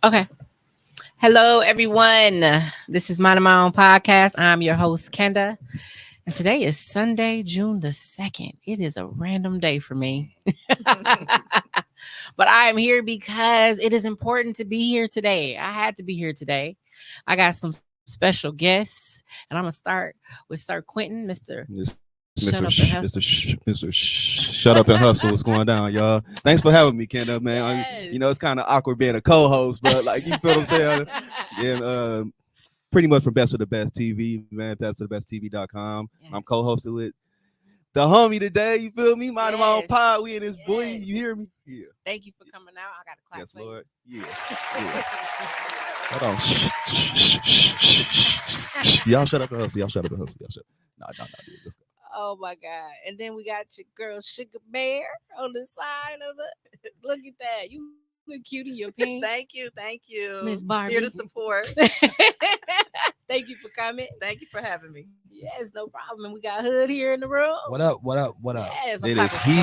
Okay. Hello, everyone. This is Mind of My Own Podcast. I'm your host, Kenda. And today is Sunday, June the 2nd. It is a random day for me. But I am here because it is important to be here today. I had to be here today. I got some special guests. And I'm going to start with Sir Quinton, Mr. Shut Up and Hustle. Mr. Shut Up and Hustle. What's going down, y'all? Thanks for having me, Kenda, man. Yes. It's kind of awkward being a co-host, but like, you feel what I'm saying? Yeah, pretty much from Best of the Best TV, man. bestofthebesttv.com. Yes. I'm co-hosted with the homie today. You feel me? Mind of my own Yes. pod. We in this boy. Yes. You hear me? Yeah. Thank you for coming out. I got to clap Yes, for you. Lord. Yeah. Hold on. Y'all shut up and hustle. Y'all shut up and hustle. Y'all shut up. No, dude. Let's go. Oh my God. And then we got your girl Sugarbear on the side of it. Look at that. You look cute in your pink. Thank you. Miss Barbie. Here to support. Thank you for coming. Thank you for having me. Yes, no problem. And we got Hood here in the room. What up? Yes, I'm It clapping is for he.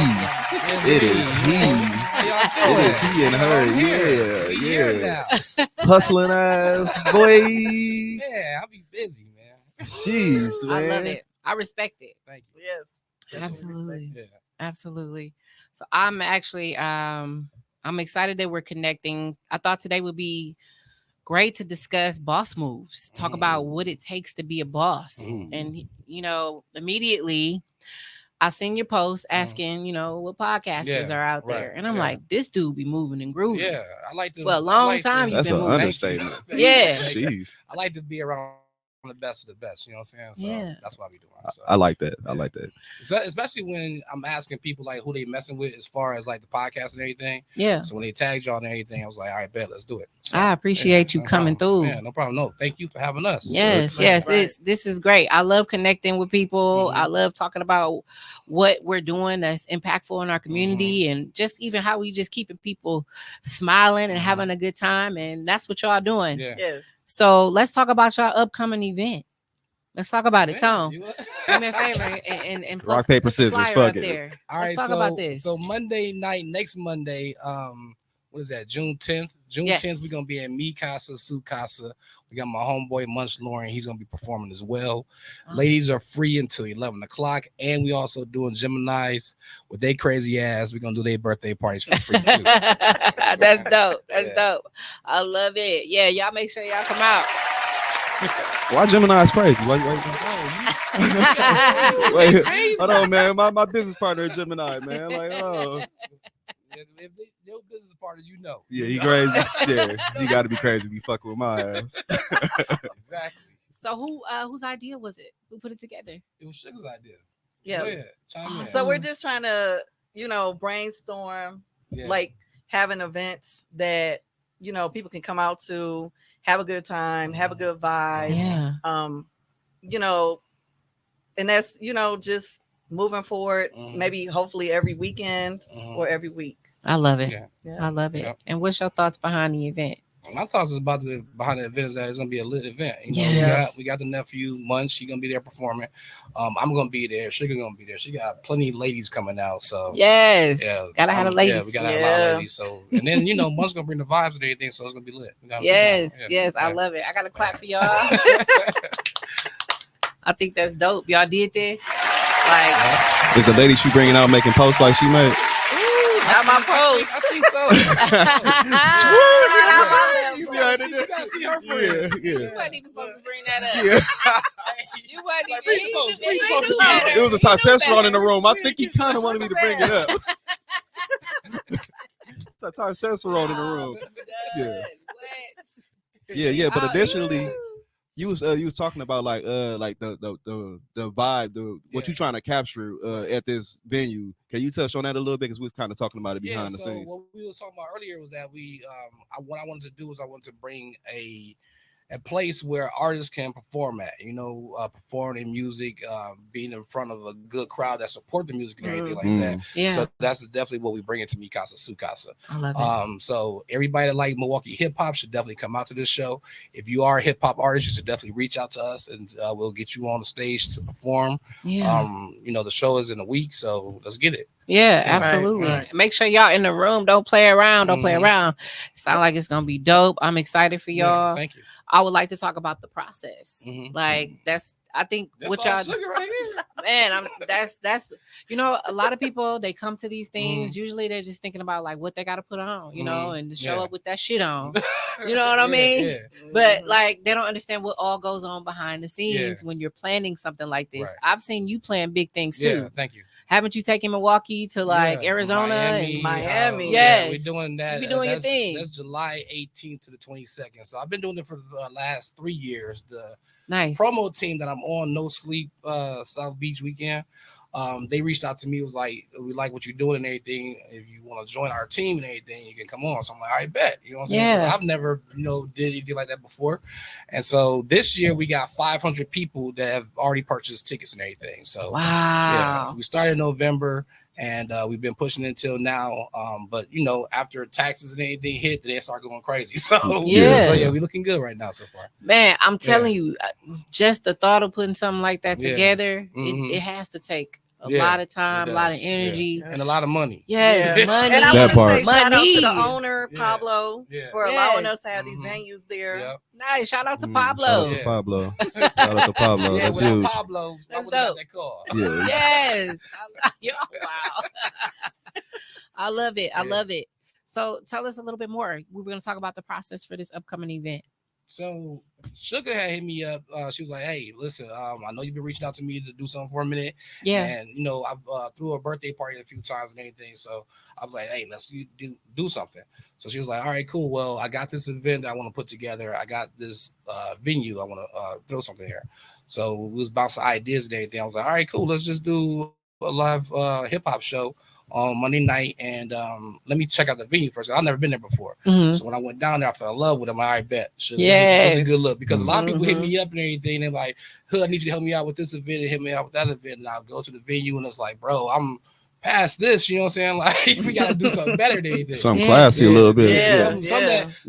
both It is he. How y'all It doing? is he and her. here. We here Yeah. now. Hustling ass boy. Yeah, I'll be busy, man. Jeez, y'all. man. I love it. I respect it. Thank you. Yes. Absolutely. Yeah. Absolutely. So I'm actually I'm excited that we're connecting. I thought today would be great to discuss boss moves, talk about what it takes to be a boss. And immediately I seen your post asking, what podcasters Yeah, are out right, there. And I'm yeah. like, this dude be moving and grooving. Yeah, I like to. For a long time, you've That's been an moving. understatement. Yeah. Jeez. I like to be around the best of the best. You know what I'm saying? So Yeah. that's what I be doing. So. I like that. I like that. So, especially when I'm asking people like who they messing with as far as like the podcast and everything. Yeah. So when they tagged y'all and everything, I was like, all right, bet, let's do it. So, I appreciate you no coming problem. through. Yeah, no problem. No, thank you for having us. Yes, Right, yes. right. This is great. I love connecting with people. Mhm. I love talking about what we're doing that's impactful in our community and just even how we just keeping people smiling and having a good time. And that's what y'all doing. Yeah. Yes. So let's talk about y'all upcoming event. Let's talk about it, Tom. You- Do me a favor and Rock, paper, put the scissors, flyer fuck up it. there. All Let's right, talk about this. So Monday night, next Monday, what is that? June 10th. June Yes. 10th, we're gonna be at Me Casa, Su Casa. We got my homeboy Munch Lauren. He's gonna be performing as well. Awesome. Ladies are free until 11 o'clock, and we also doing Gemini's with their crazy ass. We're gonna do their birthday parties for free too. That's dope. That's Yeah. dope. I love it. Yeah, y'all make sure y'all come out. Why Gemini is crazy? Why? Wait, Crazy. hold on, man. My business partner is Gemini, man. Like, oh, If your business partner, you know. yeah, he crazy. Yeah, he got to be crazy to be fucking with my ass. Exactly. So whose idea was it? Who put it together? It was Sugar's idea. Yeah. Go ahead, chime in. So we're just trying to, brainstorm, Yeah. like having events that, people can come out to, have a good time, have a good vibe. Yeah. And that's, just moving forward, Mhm. maybe hopefully every weekend Mhm. or every week. I love it. Yeah. Yeah. I love it. Yeah. And what's your thoughts behind the event? My thoughts is about behind the event is that it's gonna be a lit event. Yes. We got the nephew Munch. He gonna be there performing. I'm gonna be there. Sugar gonna be there. She got plenty of ladies coming out. So Yes. yeah, Gotta have a ladies. Yeah, we gotta have a lot of ladies. So and then Munch gonna bring the vibes and everything. So it's gonna be lit. We gotta have a good Yes. time. Yes. I love it. I gotta clap for y'all. I think that's dope. Y'all did this. Like, Is the lady she bringing out making posts like she made? Not my post. I think so. You see how they You did? gotta see her Yeah, friends. yeah. you wasn't even supposed to bring that up. Yeah. You wasn't Like, even. read the post, he read the knew post. better. It was a He knew testosterone in the better. room. I think he kind of wanted me to bring it up. It's a testosterone in the room. Yeah. What? Yeah. But Oh, additionally, ooh. you was talking about like the vibe, what you trying to capture at this venue. Can you touch on that a little bit? Because we was kind of talking about it behind the scenes. What we was talking about earlier was that what I wanted to do was I wanted to bring a place where artists can perform at, perform their music, being in front of a good crowd that support the music and everything like that. Yeah. So that's definitely what we bring into Mi Casa Su Casa. I love it. So everybody that like Milwaukee hip hop should definitely come out to this show. If you are a hip hop artist, you should definitely reach out to us and we'll get you on the stage to perform. Yeah. The show is in a week, so let's get it. Yeah, Yeah. absolutely. right. Make sure y'all in the room. Don't play around. Don't play Mhm. around. Sound like it's gonna be dope. I'm excited for Yeah, y'all. thank you. I would like to talk about the process. Mhm. Like I think That's what all y'all sugar right here. man, that's a lot of people they come to these things. Mhm. Usually they're just thinking about like what they gotta put on, Mhm. and to show Yeah. up with that shit on. You know what I Yeah, mean? Yeah. But Mhm. like they don't understand what all goes on behind the scenes when you're planning something like this. Right. I've seen you plan big things Yeah. too. Thank you. Haven't you taken Milwaukee to like Yeah, Arizona and Miami. Yeah, we're yes, doing that. you be doing your that's thing. that's July 18th to the 22nd. So I've been doing it for the last 3 years. The Nice. promo team that I'm on, No Sleep South Beach weekend. They reached out to me, was like, we like what you're doing and everything. If you want to join our team and everything, you can come on. So I'm like, I bet. You know what I'm saying? Because Yeah. I've never, did anything like that before. And so this year we got 500 people that have already purchased tickets and everything. So yeah, Wow. we started in November and we've been pushing until now. But after taxes and anything hit, they start going crazy. So Yeah. so yeah, we're looking good right now so far. Man, I'm telling you, just the thought of putting something like that Yeah. together, Mhm. it has to take a Yeah, lot of time, it a lot of does. Yeah. energy. And a lot of money. Yes, Yeah. money. And I That want to say part. shout out to the Money. owner, Yeah. Pablo, Yeah. for allowing Yes. us to have these Mhm. venues there. Yep. Nice. Shout out to Shout out Pablo. to Yeah. Pablo. Shout out to Pablo. Yeah, That's without huge. Pablo, I That's would have got dope. that call. Yeah. Yes. Wow. I love it. I Yeah. love it. So tell us a little bit more. We were going to talk about the process for this upcoming event. So Sugar had hit me up. She was like, "Hey, listen, I know you've been reaching out to me to do something for a minute, Yeah. and I've threw a birthday party a few times and everything. So I was like, hey, let's do something. So she was like, all right, cool. Well, I got this event I want to put together. I got this venue I want to throw something here. So we was bouncing ideas and everything. I was like, all right, cool. Let's just do a live hip hop show on Monday night, and let me check out the venue first. I've never been there before. Mhm. So when I went down there, I fell in love with them. I bet. This Yes. is a good look, because a lot of people hit Mhm. me up and everything. They're like, Hood, I need you to help me out with this event and hit me out with that event. And I'll go to the venue and it's like, bro, I'm past this. You know what I'm saying? Like, we got to do something better than anything. Something Yeah. classy a little bit. Yeah.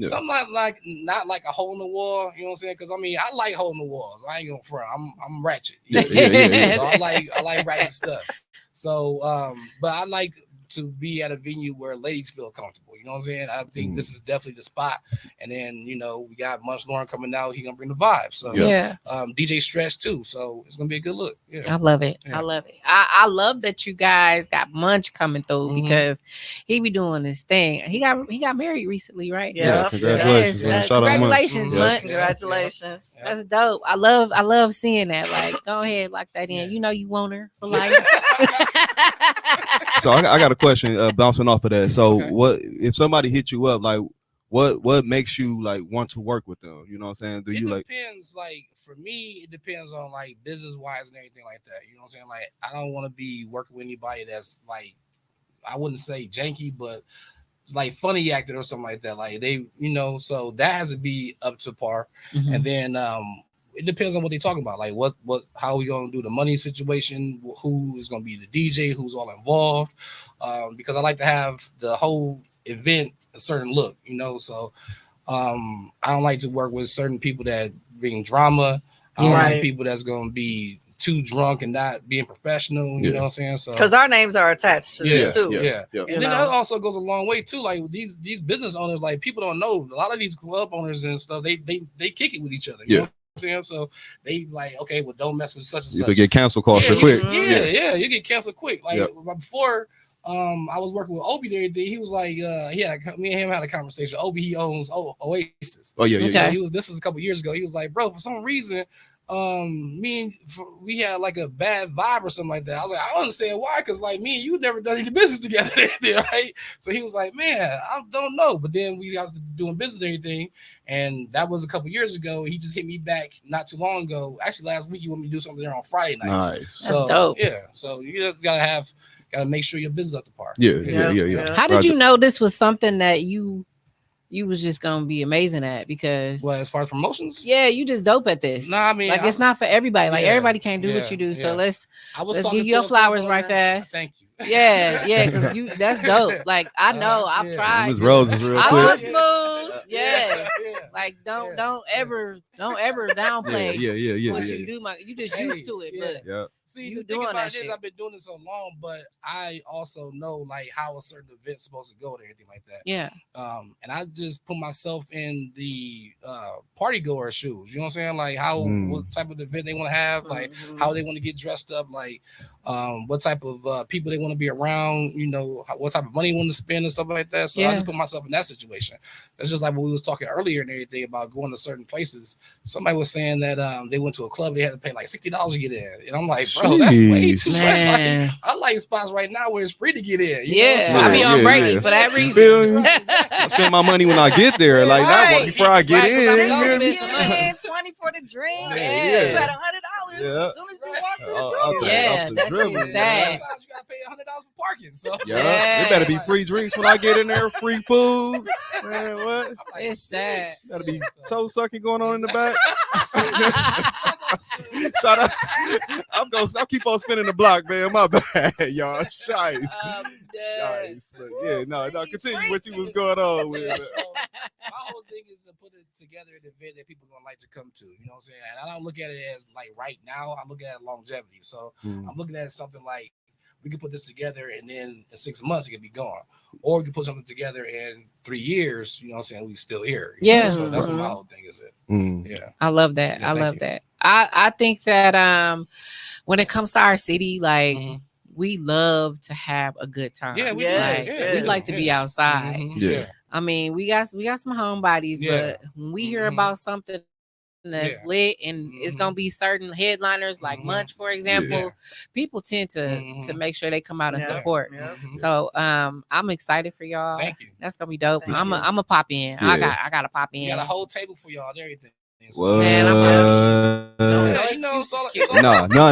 Something not like a hole in the wall. You know what I'm saying? Because I mean, I like hole in the walls. I ain't gonna front. I'm ratchet. You know? Yeah. So I like ratchet stuff. So but I like to be at a venue where ladies feel comfortable. You know what I'm saying? I think this is definitely the spot. And then, we got Munch Lauren coming out. He gonna bring the vibe. So Yeah. DJ Stretch too. So it's gonna be a good look. Yeah. I love it. Yeah. I love it. I love that you guys got Munch coming through Mhm. because he be doing this thing. He got married recently, right? Yeah. Congratulations, man. Shout out Munch. Congratulations, Mhm. Munch. Congratulations. Yeah. That's dope. I love seeing that. Like, go ahead, lock that in. Yeah. You know you want her for life. So I got a question bouncing off of that. So Okay. what if somebody hit you up, like what makes you like want to work with them? You know what I'm saying? Do It you like depends. Like for me, it depends on like business wise and everything like that. You know what I'm saying? Like I don't want to be working with anybody that's like, I wouldn't say janky, but like funny acting or something like that. Like they, so that has to be up to par. Mhm. And then it depends on what they're talking about. Like how are we gonna do the money situation? Who is gonna be the DJ? Who's all involved? Because I like to have the whole event a certain look, So I don't like to work with certain people that bring drama. I don't Right. like people that's gonna be too drunk and not being professional. You know what I'm saying? So Because our names are attached to this too. yeah. Yeah. And You then know? that also goes a long way too. Like these business owners, like people don't know, a lot of these club owners and stuff, they kick it with each other. You know what I'm saying? So they like, okay, well, don't mess with such and you such. could get canceled culture Yeah, quick? Yeah, you get canceled quick. Like before, I was working with Obi and everything. He was like, me and him had a conversation. Obi, he owns Oasis. Oh yeah. So this was a couple years ago. He was like, bro, for some reason, we had like a bad vibe or something like that. I was like, I don't understand why, because like me and you never done any business together, right? So he was like, man, I don't know. But then we got doing business and everything, and that was a couple years ago. He just hit me back not too long ago. Actually, last week he wanted me to do something there on Friday nights. Nice. So That's dope. yeah, so you just gotta make sure your business up to par. Yeah. How did you know this was something that you was just gonna be amazing at? Because Well, as far as promotions, yeah, you just dope at this. Nah, I mean, like it's not for everybody. Like everybody can't do what you do. So yeah. let's I was give talking you to your a flowers club right owner. fast. Thank you. Yeah, because that's dope. Like I know I've tried. Miss Rose is real I quick. was smooth. Yeah. Yeah. Like don't ever downplay Yeah. what you do. You just used to it, but Yeah. See, You the thing doing about that it is shit. I've been doing it so long, but I also know like how a certain event's supposed to go and everything like that. Yeah. And I just put myself in the party goer shoes. You know what I'm saying? Like how what type of event they want to have, like how they want to get dressed up, like what type of people they want to be around. You know, what type of money they want to spend and stuff like that. So I just put myself in that situation. It's just like when we was talking earlier and everything about going to certain places. Somebody was saying that they went to a club, they had to pay like $60 to get in, and I'm like, bro, that's way too much. Like, I like spots right now where it's free to get in. You know? So, I be on breaking for that You reason. feel me? Right, exactly. I spend my money when I get there, like not before I get in. I'm You gonna feel me? spend some money. Get in, 20 for the drink. Yeah. You had $100 Yeah. as soon as you walk through the Off door. the- Yeah, off the that dribble. shit's sad. Sometimes you gotta pay $100 for parking. So Yeah, it better be free drinks when I get in there, free food. Man, what? I'm like, It's sad. Gotta be toe sucking going on in the back. Exactly. Shout out. I'll keep on spinning the block, man. My bad, y'all. Shice. But yeah, no, continue what you was going on with. Yeah, so my whole thing is to put it together an event that people are gonna like to come to. You know what I'm saying? And I don't look at it as like right now. I look at it longevity. So I'm looking at something like we can put this together and then in 6 months it can be gone. Or we can put something together in 3 years, you know what I'm saying? We still here. Yeah. So that's what my whole thing is. Yeah. I love that. Yeah, I love you. that. I think that when it comes to our city, like we love to have a good time. Yeah, we Yes, do. yes. We like to be outside. Yeah. I mean, we got some homebodies, Yeah. but when we hear about something that's lit and it's gonna be certain headliners like Munch, for example, people tend to make sure they come out and support. So I'm excited for y'all. Thank you. That's gonna be dope. Thank I'm you. a pop in. Yeah. I gotta pop in. We got a whole table for y'all and everything. So, What? Man, yeah, you know, it's all,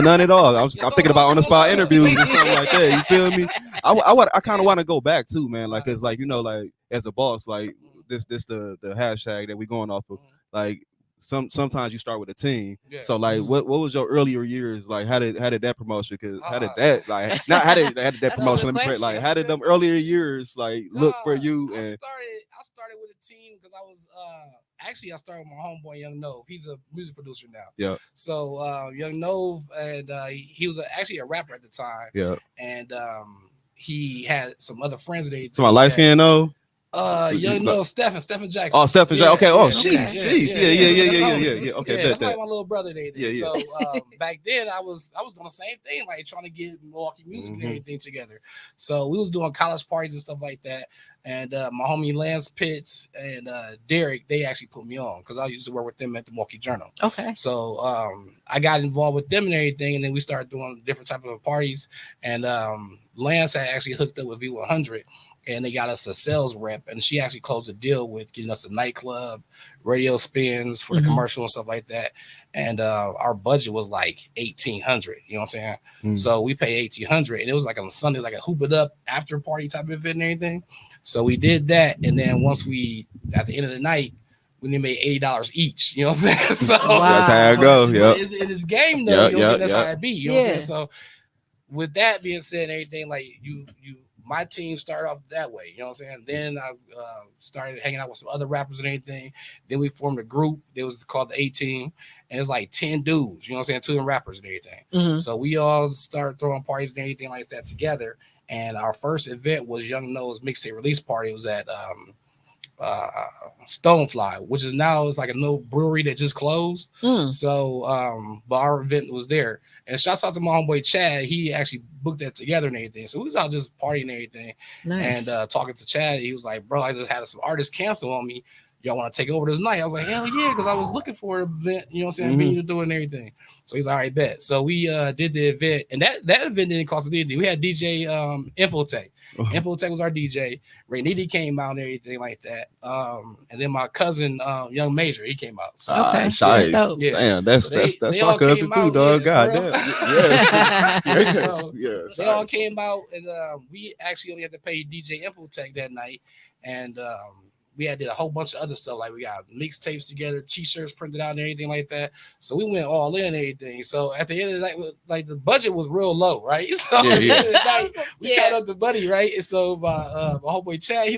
None at all. I'm all thinking about on the spot love. interviews or something like that. You feel me? I kind of want to go back too, man. Like, cause like you know, like as a boss, like this the hashtag that we going off of. Like sometimes you start with a team. Yeah. So like, what was your earlier years like? How did that promotion? Cause how did that like? Not how did that That's a promotion? good Let me put it like, question. how did them earlier years like look for you? I And started with a team because I was actually I started with my homeboy Young Nove. He's a music producer now. Yeah. So Young Nove and he was actually a rapper at the time. Yeah. And he had some other friends that so my light skin though. Young Nove, Stephen Jackson. Oh, Stephen Jackson. Okay. Oh, sheesh. Yeah. Yeah. Okay. That's like my little brother. Yeah. So back then I was doing the same thing, like trying to get Milwaukee music and everything together. So we was doing college parties and stuff like that. And my homie Lance Pitts and Derek, they actually put me on because I used to work with them at the Milwaukee Journal. Okay. So I got involved with them and everything, and then we started doing different type of parties. And Lance had actually hooked up with V100. And they got us a sales rep, and she actually closed a deal with getting us a nightclub, radio spins for the commercial and stuff like that. And our budget was like $1,800. You know what I'm saying? So we paid $1,800, and it was like on Sundays, like a hoop it up after party type of event and everything. So we did that, and then once we at the end of the night, we made $80 each. You know what I'm saying? So that's how it go. Yeah. In this game, though, you know what I'm saying? That's how it be. You know what I'm saying? So with that being said, and everything like you. My team started off that way, you know what I'm saying? Then I started hanging out with some other rappers and everything. Then we formed a group. It was called the A-Team, and it's like 10 dudes, you know what I'm saying? 2 rappers and everything. So we all started throwing parties and everything like that together. And our first event was Young Noah's mixtape release party. It was at Stonefly, which is now it's like a little brewery that just closed. So but our event was there, and shouts out to my homeboy Chad. He actually booked that together and everything, so we was out just partying and everything. Nice. And talking to Chad, he was like, bro, I just had some artists cancel on me. Y'all want to take over this night? I was like, hell yeah, because I was looking for an event, you know what I'm saying, venue to do and everything. So he's all right, bet. So we did the event, and that event didn't cost us anything. We had DJ Infotech. Infotech was our DJ. Rainiti came out and everything like that. And then my cousin, Young Major, he came out. So, Okay. Shice. That's dope. Yeah. Damn, that's So they my all cousin came too, out, dog. yeah, God for real. damn. Yes. So Yes. they all came out, and we actually only had to pay DJ Infotech that night. And we did a whole bunch of other stuff, like we got mixtapes together, t-shirts printed out and everything like that. So we went all in and everything. So at the end of the night, like the budget was real low, right? So at the end of the night, we count up the money, right? And so my homeboy Chad,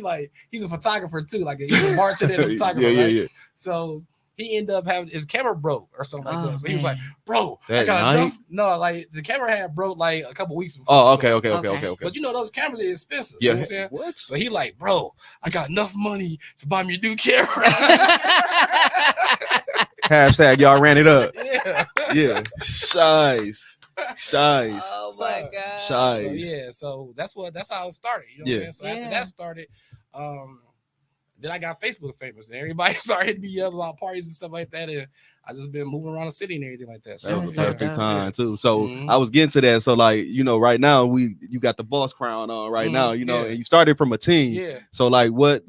he's a photographer too, like he's a bartender and a photographer, right? So he ended up having his camera broke or something like that. So he was like, man. bro, I That got night? enough. No, like the camera had broke like a couple weeks before. Oh, So- Okay. But you know those cameras are expensive. Yeah. You know what I'm saying? What? So he like, bro, I got enough money to buy me a new camera. Hashtag y'all ran it up. yeah. Yeah. Shies. Oh my god. Shy. So yeah, so that's how it started. You know what I'm saying? So after that started, then I got Facebook famous, and everybody started hitting me up about parties and stuff like that, and I just been moving around the city and everything like that. So That was a so perfect dope. time too. So Mhm. I was getting to that. So like, you know, right now you got the boss crown on right now, you know, Yeah. and you started from a team. Yeah. So like what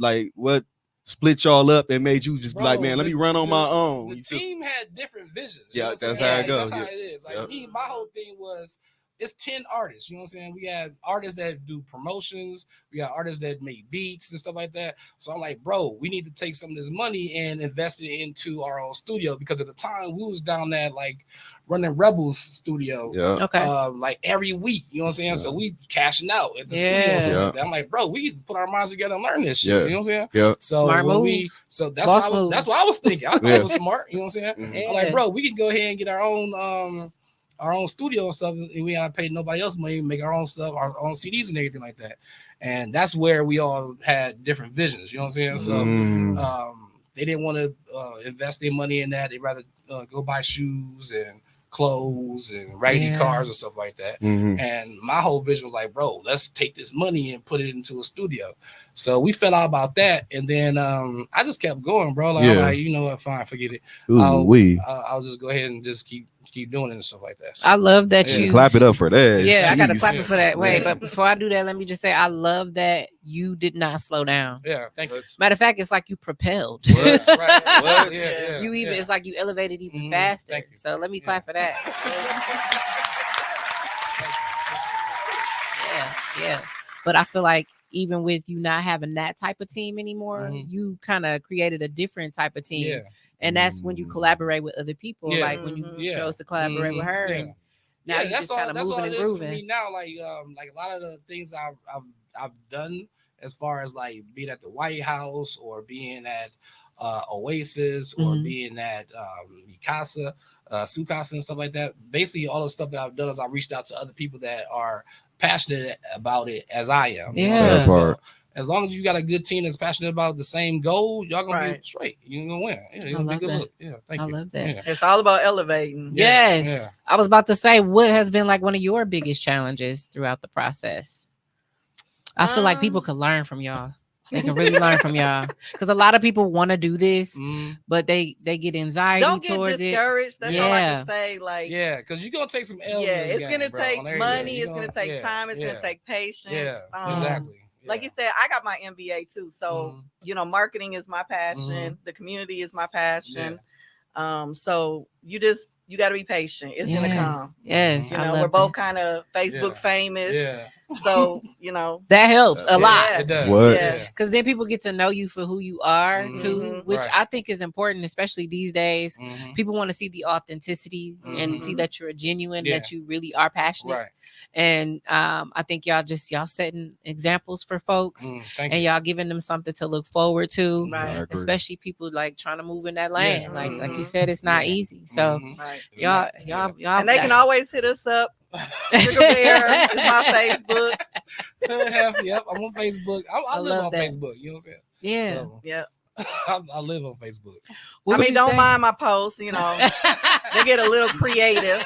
split y'all up and made you just be like, Bro, man, let the- me run on my own. The You feel- team had different visions. Yeah, know what I'm that's saying? how it Like, goes, That's how yeah. it is. Like Yep. me, my whole thing was it's 10 artists. You know what I'm saying? We had artists that do promotions. We got artists that make beats and stuff like that. So I'm like, bro, we need to take some of this money and invest it into our own studio, because at the time we was down there like running Rebels studio. Yeah. Okay. Like every week, you know what I'm saying? Yeah. So we cashing out at the Yeah. studio and stuff Yeah. like that. I'm like, bro, we can put our minds together and learn this shit. Yeah. You know what I'm saying? Yeah. So Smart when move. that's Boss what move. that's what I was thinking. I thought Yeah. it was smart. You know what I'm saying? Mhm. I'm like, bro, we can go ahead and get our own studio and stuff, and we gotta pay nobody else money, make our own stuff, our own CDs and everything like that. And that's where we all had different visions. You know what I'm saying? So Mm. they didn't want to invest their money in that. They'd rather go buy shoes and clothes and raggedy Yeah. cars and stuff like that. Mhm. And my whole vision was like, bro, let's take this money and put it into a studio. So we fell out about that, and then I just kept going, bro. Like, I'm Yeah. like, you know what, fine, forget it. Ooh, I'll just go ahead and just keep doing it and stuff like that. So, I love that Yeah. you Clap it up for that. Yeah, I gotta Jeez. clap it for that. Wait, Yeah. but before I do that, let me just say I love that you did not slow down. yeah, thank you. Matter of fact, it's like you propelled. What? That's right. What? Yeah, You even yeah. it's like you elevated even Mhm. faster. Thank you. So let me Yeah. clap for that. Yeah. But I feel like even with you not having that type of team anymore, Mhm. you kind of created a different type of team. Yeah. And that's when you collaborate with other people, Yeah. like when you Yeah. chose to collaborate with Mhm. her. Yeah. And now Yeah, you that's just all. kind of That's all moving it and is for me grooving. now. Like a lot of the things I've done as far as like being at the White House or being at Oasis or Mhm. being at Mikasa, Sukasa and stuff like that. Basically, all the stuff that I've done is I reached out to other people that are passionate about it as I am. You know what I'm Yeah. saying? That part. So as long as you got a good team that's passionate about the same goal, y'all gonna be Right. straight. You're gonna win. Yeah, I you're gonna be love good that. look. Yeah, thank I you. love that. Yeah. It's all about elevating. Yeah, Yes. yeah. I was about to say, what has been like one of your biggest challenges throughout the process? I feel like people could learn from y'all. They can really learn from y'all. Because a lot of people want to do this, Mhm. but they get anxiety Don't get towards it. discouraged. That's all I Yeah. can say. Like, Yeah, because you're gonna take some L's. yeah, in this it's game, gonna bro, take on everything. money. You It's gonna take time. It's gonna take patience. Yeah, Um, exactly. Like you said, I got my MBA too. So, Mhm. Marketing is my passion. Mhm. The community is my passion. So you got to be patient. It's yes. gonna come. Yes. Mhm. I love We're both that. kind of Facebook Yeah. famous. Yeah, So, That helps a Yeah. lot. it does. What? Yeah. Because then people get to know you for who you are too, Mhm. which Right. I think is important, especially these days. Mhm. People want to see the authenticity and see Mhm. that you're genuine, Yeah. that you really are passionate. Right. And I think y'all setting examples for folks, Thank and you. y'all giving them something to look forward to. Right. I agree. Especially people like trying to move in that lane. Like you Mhm. said, it's not Yeah. easy. So Mhm. Right. It's y'all, not- And they can always hit us up. Sugarbear is my Facebook. Yep, I'm on Facebook. I live love on that. Facebook. You know what I'm saying? yeah. So, Yeah. I live on Facebook. What I would mean, you don't say? mind my posts. They get a little creative.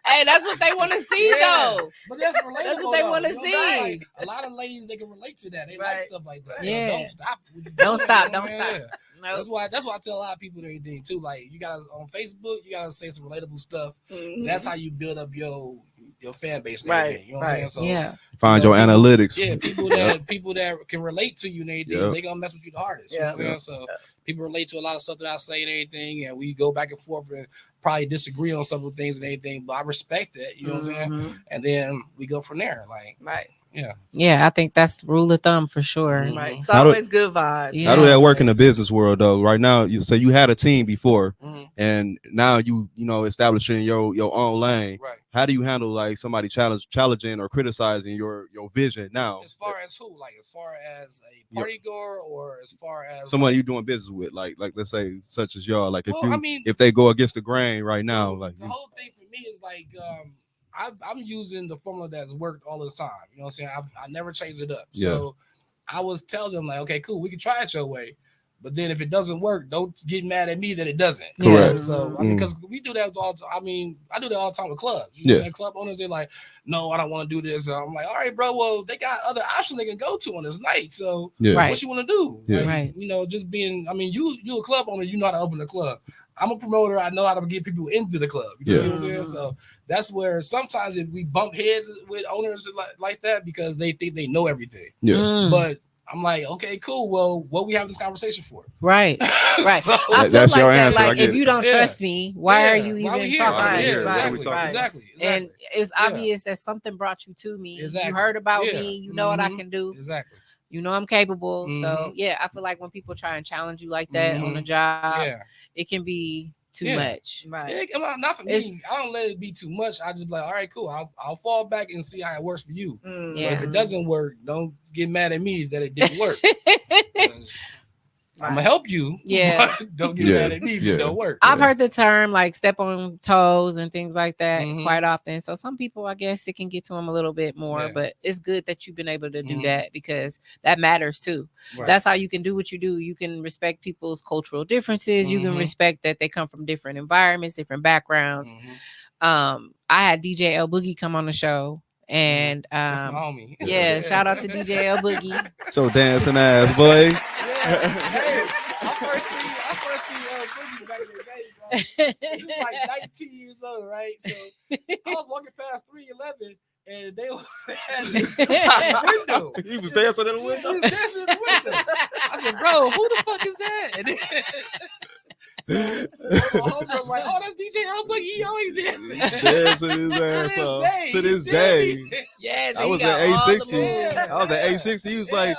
Hey, that's what they want to see, Yeah. though. But that's relatable. That's what they though, wanna you know what I'm saying? see. Like, a lot of ladies, they can relate to that. They like Right. stuff like that. Yeah. So don't stop. what you're Don't doing, stop. you know Don't what I'm saying? stop. Yeah. Nope. That's why I tell a lot of people everything too. Like you gotta on Facebook, you gotta say some relatable stuff. Mhm. That's how you build up your fan base and Right, everything. You know what I'm saying? right. So Yeah. Find you your know, analytics. yeah, people that can relate to you and everything, Yep. they gonna mess with you the hardest. You know Yeah. what I'm saying? So people relate to a lot of stuff that I say and everything, and we go back and forth and probably disagree on some of the things and everything, but I respect that, you know what I'm saying? Mhm. And then we go from there. Like Right. Yeah, I think that's the rule of thumb for sure. Mhm. Right. It's How do- always good vibes. Yeah. How do that work in the Always. business world though? Right now, you had a team before, Mhm. and now you establishing your own lane. Right. How do you handle like somebody challenging or criticizing your vision now? As far as who, like as far as a party goer, or as far as Somebody like, you doing business with, like let's say such as y'all, like well, I mean, if they go against the grain right now, like the whole thing for me is like I'm using the formula that's worked all the time. You know what I'm saying? I never change it up. Yeah. So I was telling them like, okay, cool, we can try it your way. But then if it doesn't work, don't get mad at me that it doesn't. Yeah. Correct. So I mean, because we do that all the time. I mean, I do that all the time with clubs. You know what I'm saying? Club owners, they're like, no, I don't want to do this. I'm like, all right, bro. Well, they got other options they can go to on this night. So Right. what you want to do? Yeah. Like, Right. you know, just being. I mean, you a club owner. You know how to open a club. I'm a promoter. I know how to get people into the club. You see what I'm saying? So that's where sometimes if we bump heads with owners like that because they think they know everything. Yeah. Mm. But I'm like, okay, cool. Well, what we having this conversation for? Right. Right. So, I feel That's like your that. answer, I Like, get if it. you don't Yeah. trust me, why are you Why we even here? talking Why to we me? here? Right. Why we Exactly. talking? Exactly. And Exactly. it was Yeah. obvious that something brought you to me. Exactly. You heard about Yeah. me. You know what I Mhm. can do. Exactly. You know I'm capable. So Mhm. yeah, I feel like when people try and challenge you like that on the Mhm. job, Yeah. it can be too Yeah. much. Right. Yeah, well, not for It's- me. I don't let it be too much. I just be like, all right, cool. I'll fall back and see how it works for you. Mm. But Yeah. if it doesn't work, don't get mad at me that it didn't work. 'Cause I'm gonna Right. help you. Yeah. But don't get Yeah. mad at me if Yeah. it don't work. I've heard the term like step on toes and things like that Mhm. quite often. So some people, I guess, it can get to them a little bit more, Yeah. but it's good that you've been able to do Mhm. that because that matters too. Right. That's how you can do what you do. You can respect people's cultural differences. You can Mhm. respect that they come from different environments, different backgrounds. Mhm. I had DJ L Boogie come on the show, and That's my homie. yeah, shout out to DJ L Boogie. So dancing ass boy. Yeah. Hey, I first see Boogie back in the day, bro. He was like 19 years old, right? So I was walking past 311 and they was at this window. He was dancing in the window. He was dancing in the window. I said, bro, who the fuck is that? And then, so my homie was like, oh, that's DJ L Boogie. He always dancing. Dancing his ass off. To this day. Yes, I he was got at all the A60. moves. I was at A60. He was like,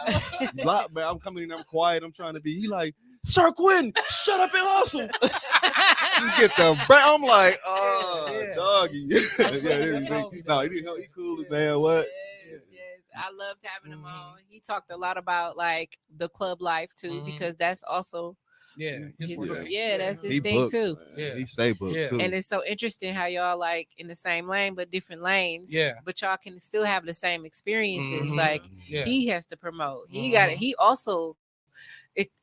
block, man, I'm coming in, I'm quiet, I'm trying to be. He like, Sir Quinton, shut up and hustle. Just get the I'm like, Yeah. doggy. That's how we No, do. he cool as man. What? Yes, I loved having him on. He talked a lot about like the club life too, Mhm. because that's also Yeah. his, forte. yeah, that's his He thing booked, too. man. Yeah. He stay booked Yeah. too. And it's so interesting how y'all like in the same lane but different lanes. Yeah. But y'all can still have the same experiences. Mhm. Like Yeah. he has to promote. He got it. Mhm. He also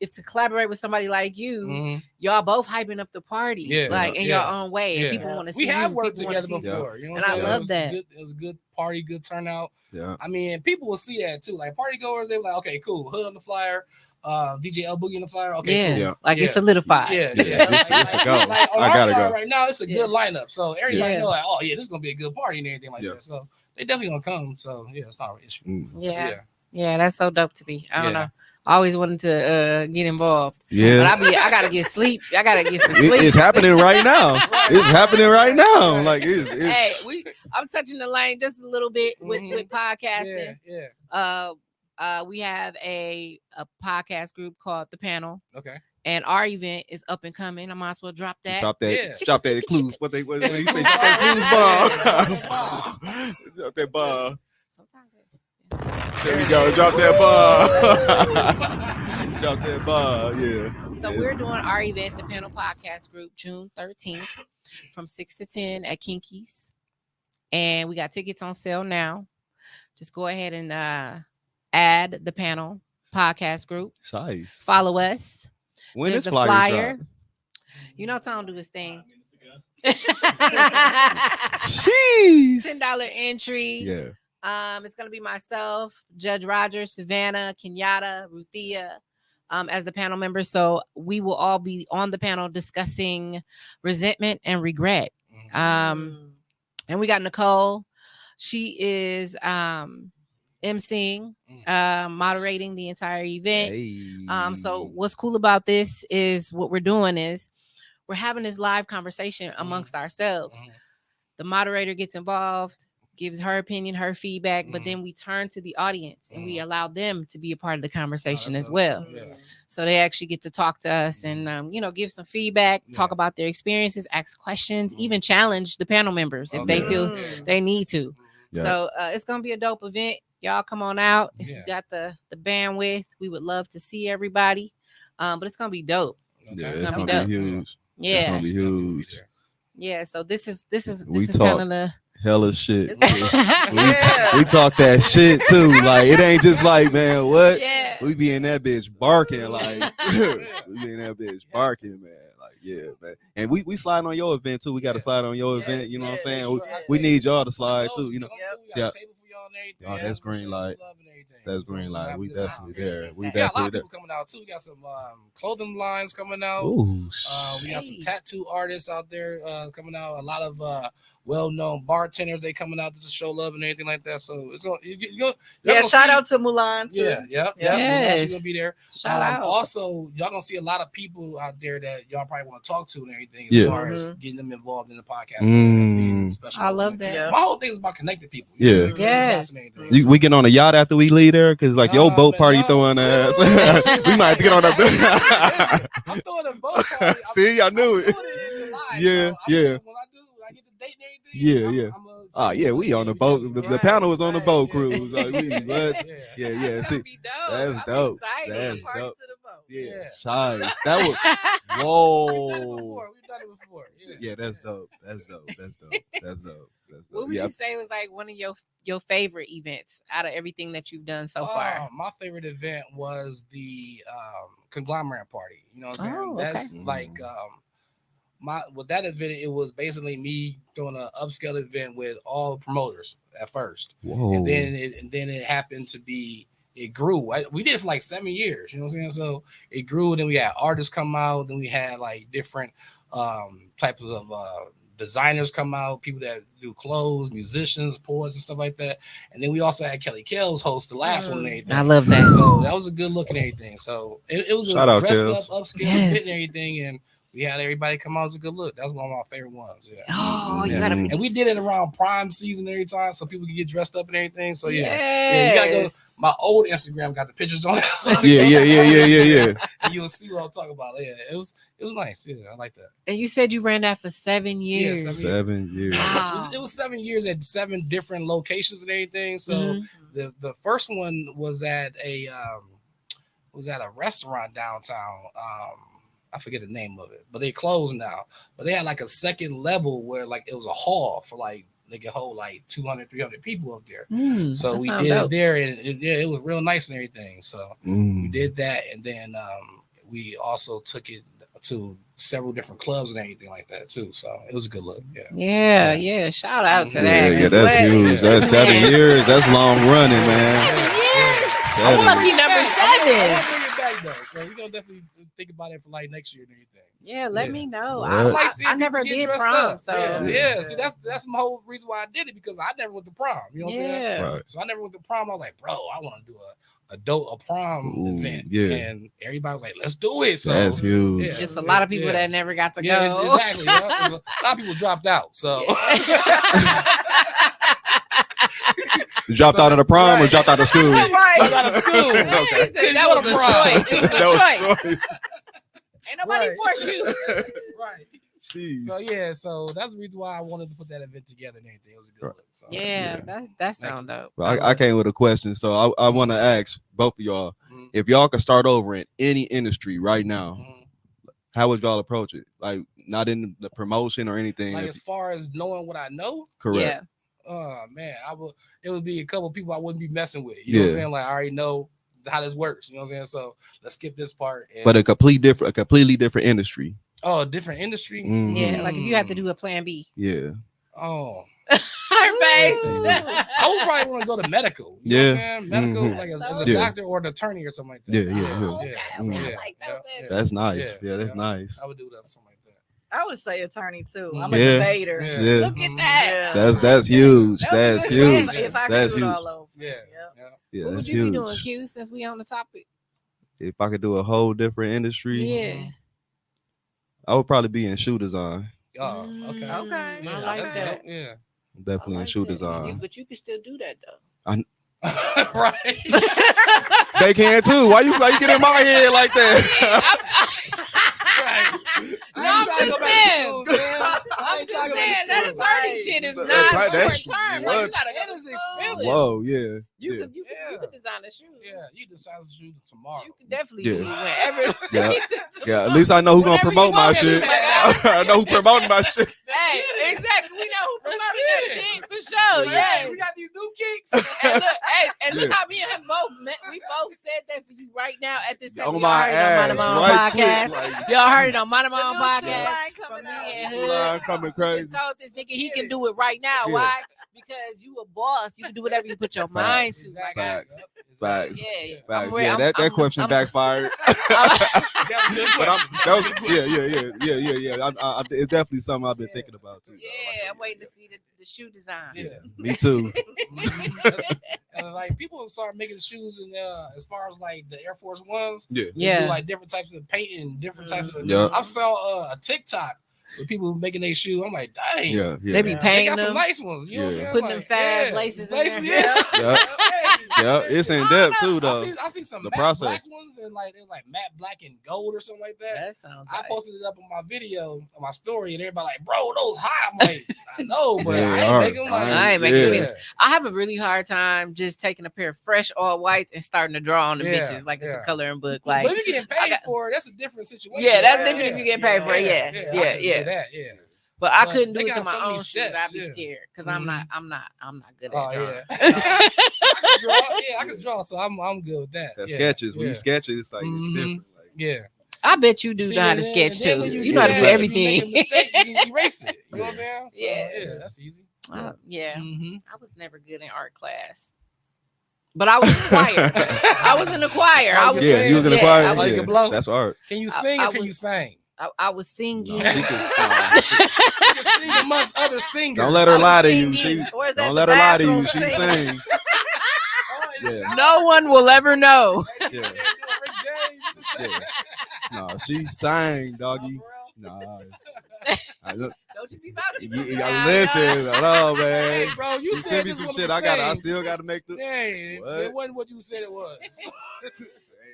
if to collaborate with somebody like you, Mhm. y'all both hyping up the party, Yeah. like in Yeah. your own way, and Yeah. people want to see We have you. worked People wanna together see- before. You know what And I'm I saying? love it was that. Good, it was a good party, good turnout. Yeah. I mean, people will see that too. Like party goers, they were like, okay, cool. Hood on the flyer, DJ L Boogie on the flyer. Okay, yeah, cool. Yeah. like Yeah. it's solidified. Yeah, Yeah, yeah. it's a go. Like, on I our gotta flyer go. right now, it's a Yeah. good lineup. So everybody Yeah. know like, oh yeah, this is gonna be a good party and everything like Yeah. that. So they definitely gonna come. So yeah, it's not an issue. Mm. Yeah. Yeah, that's so dope to me. I don't Yeah. know. I always wanted to get involved, Yeah. but I gotta get sleep. I gotta get some It- sleep. it's happening right now. It's happening right now. Right. Like it's Hey, I'm touching the lane just a little bit with Mhm. podcasting. Yeah. We have a podcast group called The Panel, Okay. and our event is up and coming. I might as well drop that. drop that, Yeah. drop that clues. What he say? Drop that clues bomb. Drop that bomb. Sometimes There we go. Drop that bomb. Drop that bomb. Yeah. So we're doing our event, the Panel Podcast Group, June 13th from 6 to 10 at Kinky's. And we got tickets on sale now. Just go ahead and add the Panel Podcast Group. Nice. Follow us. When There's this the flyer drop? You know Tom do his thing. Jeez. $10 entry. Yeah. It's gonna be myself, Judge Rogers, Savannah, Kenyatta, Ruthia, as the panel members. So we will all be on the panel discussing resentment and regret. And we got Nicole. She is emceeing, moderating the entire event. Hey. So what's cool about this is what we're doing is we're having this live conversation amongst ourselves. The moderator gets involved, gives her opinion, her feedback, but then we turn to the audience and we allow them to be a part of the conversation as well. Yeah. So they actually get to talk to us and, give some feedback, talk about their experiences, ask questions, even challenge the panel members if they feel they need to. Yeah. So it's going to be a dope event. Y'all come on out. If you got the bandwidth, we would love to see everybody. But it's going to be dope. Yeah, it's it's gonna gonna be be dope. huge. Yeah. It's gonna be huge. Yeah, so this is We kind of the hella shit. Yeah. We talk that shit too. Like it ain't just like, man, what? Yeah. We be in that bitch barking, like we be in that bitch barking, man. Like, yeah, man. And we slide on your event too. We got to slide on your event. You know what I'm saying? We need y'all to slide too. You know. Yeah. Oh, that's green light. That's green light. We definitely there. We got a lot definitely of there. people coming out too. We got some clothing lines coming out. Ooh, We got some tattoo artists out there coming out. A lot of well-known bartenders they coming out to show love and anything like that. So it's shout out to Mulan too. Yeah. Yes. She's gonna be there. Shout out. Also, y'all gonna see a lot of people out there that y'all probably want to talk to and everything as far as getting them involved in the podcast. I love that. Yeah. My whole thing is about connecting people. Yeah. Yes. we get on a yacht after we leave there, cause like your boat party throwing ass. We might have to get on that. I'm throwing a boat party. See, I knew it. I'm doing it in July, Yeah, so yeah. when I get the date and everything. Oh yeah, we on the boat. The panel was on the boat cruise. Like we, what? Yeah. See, that's dope. That's dope. Yeah, nice. That was whoa. We've done it before. Yeah, that's dope. That's dope. What would you say was like one of your favorite events out of everything that you've done so far? My favorite event was the conglomerate party. You know what I'm saying? Oh, That's okay. like with that event, it was basically me doing an upscale event with all promoters at first. Whoa. And then it happened to be, it grew. We did it for like 7 years, you know what I'm saying? So it grew, then we had artists come out, then we had like different types of designers come out, people that do clothes, musicians, poets, and stuff like that. And then we also had Kelly Kells host the last one and everything. I love that. So that was a good look and everything. So it was Shout a out, dressed Kells. up, upscale event and everything. And we had everybody come out. It was a good look. That's one of my favorite ones. Yeah. Oh, you gotta be. And we did it around prime season every time, so people could get dressed up and everything. So yeah, Yes. you gotta go. My old Instagram got the pictures on it. So Yeah. and you'll see what I'm talking about. Yeah, it was nice. Yeah, I like that. And you said you ran that for 7 years. Yeah, 7 years. Wow. It was 7 years at 7 different locations and everything. So the first one was at a restaurant downtown. I forget the name of it, but they closed now. But they had like a second level where like it was a hall for like they could hold like 200, 300 people up there. So we did it there, and it was real nice and everything. So we did that, and then we also took it to several different clubs and everything like that too. So it was a good look. Yeah. Shout out to that. Yeah, that's huge. That's 7 years. That's long running, man. 7 years. 7. I'm lucky number 7. So we're gonna definitely think about it for like next year and everything. Yeah, let me know. What? I never did prom, so yeah. See, that's my whole reason why I did it, because I never went to prom. You know what I'm saying? Right. So I never went to prom. I was like, bro, I want to do a prom event. Yeah. And everybody was like, let's do it. So That's huge. Yeah, it's a lot of people that never got to go. Exactly. A lot of people dropped out. So You dropped out of the prom or dropped out of school? I got out of school. Okay. That was a choice. It was a choice. Ain't nobody force you. Right. Jeez. So that's the reason why I wanted to put that event together and everything. It was a good look. So, that sounds dope. Well, I came with a question, so I want to ask both of y'all, if y'all could start over in any industry right now, how would y'all approach it? Like, not in the promotion or anything. Like, as far as knowing what I know, correct. Yeah. Oh man, it would be a couple people I wouldn't be messing with. You know what I'm saying? Like, I already know how this works. You know what I'm saying? So let's skip this part. But a completely different industry. Oh, a different industry. Yeah, like if you have to do a plan B. Yeah. Oh. Her face. I would probably want to go to medical. You know what I'm saying? Medical, like as a doctor or an attorney or something like that. I like that. That's nice. Yeah, that's nice. I would do that, something like that. I would say attorney too. I'm a debater. Yeah. Look at that. That's huge. That's huge. If I that's could do huge. it all over. Yeah, What that's would you huge. be doing, Q, since we on the topic? If I could do a whole different industry, Yeah. I would probably be in shoe design. Oh, okay. Okay. I like that. Yeah. Definitely in like shoe that. design. But you can still do that though. Right. They can too. Why you get in my head like that? Right. No, I'm just saying. I'm I'm just saying that attorney shit is That- not that- short that's- term. what? Like, you gotta It go is to expensive. school. Whoa, yeah. You yeah. could you could design a shoe. Yeah, you decide to shoot tomorrow. You can definitely Yeah. do whenever. Yeah. he said Yeah, at least I know who gonna Whenever you promote my want shit. to, nigga. I know who promoting my shit. Hey, exactly. We know who promoting that it. shit for sure. Yeah. Yes. We got these new kicks. And look, hey, and look Yeah. how me and him both met. We both said that for you right now at this time. On Y'all my heard it ass, on Mind of My Own right quick, podcast. like- Y'all heard it on Mind of The My Own new shoe podcast. line From coming me out. and Shoe Hood. line coming We crazy. just told this nigga he can do it right now. Yeah. Why? Because you a boss. You can do whatever you put your mind to. my guy. Facts. Facts. Yeah, Facts. ready. Yeah, that question backfired. But it's definitely something I've been thinking about too. Yeah, I'm waiting to see the shoe design. Yeah. Me too. And like people start making shoes, and as far as like the Air Force Ones, Yeah. they Yeah. do like different types of painting, different types of. Yeah. I saw a TikTok with people making their shoe. I'm like, dang, Yeah. They be Yeah. they painting got some them. nice ones. You know what I'm Yeah. saying? Putting them Like, fast laces in there. yeah. Yeah. Yeah, it's in depth too, though. I see some The matte process. black ones and like they're like matte black and gold or something like that. That sounds I tight. posted it up on my video, on my story, and everybody like, bro, those hot. I'm like, I know, but Yeah, I ain't hard. making them like I ain't making them Yeah. either. I have a really hard time just taking a pair of fresh all whites and starting to draw on the Yeah, bitches like it's yeah. a coloring book. But Like, if you're getting I paid got- for it, that's a different situation. yeah, that's right? different if you get paid for it. Yeah, I yeah, can do yeah. that, yeah. But I But couldn't do they it to got my so many own shoes. steps, I'd be yeah. scared because I'm not good at Oh drawing. yeah. I can draw. Yeah, I can draw, so I'm good with that. That Yeah, sketches. When yeah. you sketch it, it's like it's Mhm. different. Like, Yeah. I bet you do See, know how and to then- sketch and then too. when You know how to do that, if you make a everything. mistake, you just erase it. You know what I'm saying? So, Yeah. yeah, that's easy. Yeah, Mm-hmm. I was never good in art class, but I was a choir. I was in the choir. I was. yeah, he was in the yeah, choir. I was- Like Yeah, a blow. that's art. Can you I- sing I or can was- you sing? I was singing. No, she can- You can sing amongst other singers. Don't let her was lie to you. singing. She Where's that don't the let her lie to you. bathroom She singing? sings. Oh, in the Yeah. shower. No one will ever know. Yeah. Doing Rick James. Yeah. No, she sang, doggy. Oh, No, I look. Don't you be vouching for me You now, gotta listen. Hello, Hey, man. bro, you You said send me this some woman shit. was I saying. still gotta make the. Hey, What? it wasn't what you said it was.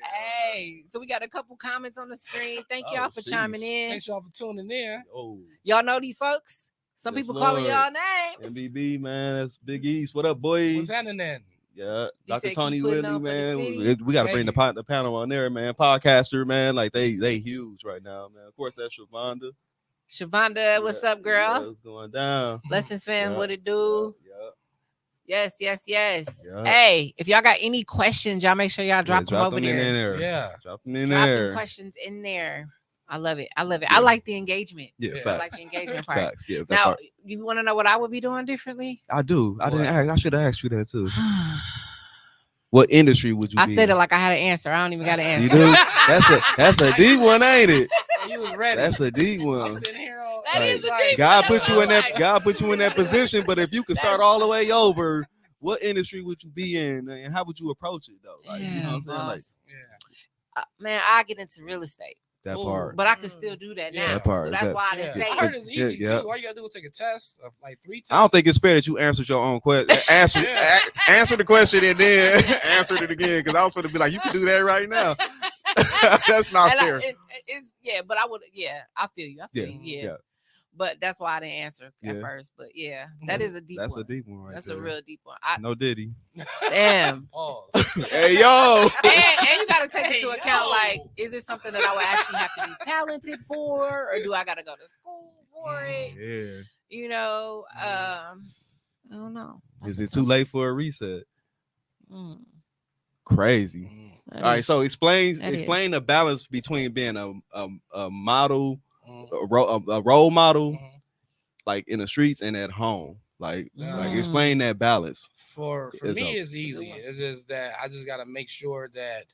Hey, so we got a couple comments on the screen. Thank y'all Oh, for jeez. chiming in. Thanks y'all for tuning in. Oh, Y'all know these folks? Some Yes, people calling Lord. y'all names. MBB, man. That's Big East. What up, boy? What's happening then? Yeah, He Dr. said Tony keep putting Whitley, on for the man. city. We got to Thank bring you. the panel on there, man. Podcaster, man. Like they huge right now, man. Of course, that's Shavonda. Shavonda, what's up, girl? Yeah, what's going down? Blessings, fam. Yeah. What it do? Yeah. Yes. Yeah. Hey, if y'all got any questions, y'all make sure y'all drop them over in there. there. Yeah. Drop them in Drop them there. questions in there. I love it. I Yeah. like the engagement. Yeah, Yeah. I facts. like the engagement part. Facts. Yeah, that Now, part. you want to know what I would be doing differently? I do. I didn't What? ask. I should have asked you that too. What industry would you I be said it in? like I had an answer. I don't even got an You answer. do? That's a deep one, ain't it? And you was ready. That's a deep I'm one. sitting here all That is a deep God one. put you in that. Like- God put you in that position. But if you could start That's- all the way over, what industry would you be in, and how would you approach it though? Like, you know what I'm saying? Like boss. Yeah. Man, I get into real estate, that Ooh. part. but I can still do that Yeah. now. That part, So that's that- why I Yeah. didn't say I it. heard it's easy Yeah. too. All you gotta do is take a test of like 3 tests. I don't think it's fair that you answered your own question. Answer Yeah. answer the question and then answered it again, because I was going to be like, you can do that right now. That's not And fair. it's but I would I feel you. I feel Yeah, you. yeah. But that's why I didn't answer at Yeah. first. But yeah, that is a deep That's one. a deep one, right? That's there. a real deep one. No Diddy. Damn. Pause. Hey yo. And you gotta take into Hey, account, yo. like, is it something that I would actually have to be talented for, or do I gotta go to school for it? Yeah. You know, I don't know. Is it too late for a reset? Mm, Crazy. that All right, is- so explain that the is. balance between being a model, Mhm. a role model, Mhm. like in the streets and at home. Like Mm. explain that balance. For It's me, a- it's easy. It's just that I just gotta make sure that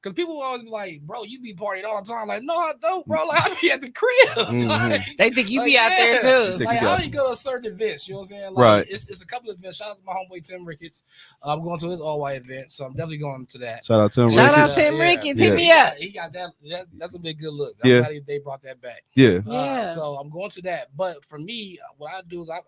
Because people always be like, bro, you be partying all the time. Like, no, I don't, bro. Like, I be at the crib. Like, They think you be out there too. Think Like, you I got- only go to certain events. You know what I'm saying? Like, Right. It's a couple of events. Shout out to my homeboy Tim Ricketts. I'm going to his all white event, so I'm definitely going to that. Shout out Tim Shout out Ricketts. Tim Ricketts. Yeah. Hit me up. He got that. That's gonna be a good look. Yeah. I'm glad they brought that back. Yeah. Yeah. So I'm going to that. But for me, what I do is I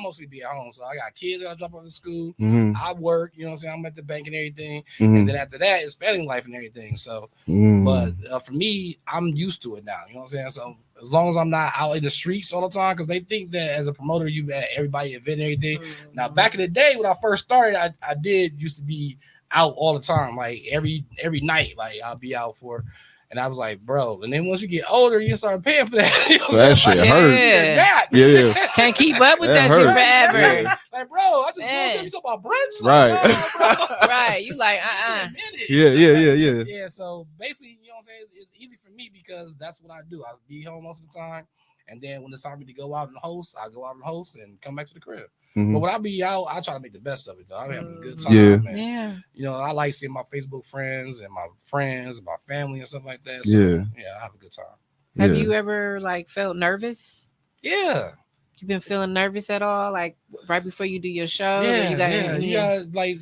mostly be at home. So I got kids that I drop off to school. Mm-hmm. I work. You know what I'm saying? I'm at the bank and everything. Mm-hmm. And then after that, it's family life and everything. So, Mm-hmm. but for me, I'm used to it now. You know what I'm saying? So as long as I'm not out in the streets all the time, because they think that as a promoter, you at everybody event and everything. Now, back in the day when I first started, I did used to be out all the time, like every night, like I'll be out for. And I was like, bro. And then once you get older, you start paying for that. You know what I'm That saying? shit Like, hurt. Yeah. Yeah. Can't keep up with That that shit hurt. forever. Yeah. Like, bro, I just Man. want to talk about brunch. Right. Like, no, bro. Right. You like, Yeah. Yeah, so basically, you know what I'm saying? It's easy for me because that's what I do. I'll be home most of the time. And then when it's time for me to go out and host, I go out and host and come back to the crib. Mhm. But when I be out, I try to make the best of it, though. I'm having a good time. Yeah. And, Yeah. you know, I like seeing my Facebook friends and my friends and my family and stuff like that. So, Yeah. I have a good time. Have Yeah. you ever like felt nervous? Yeah. You been feeling nervous at all? Like right before you do your show? Or you got any- Yeah, like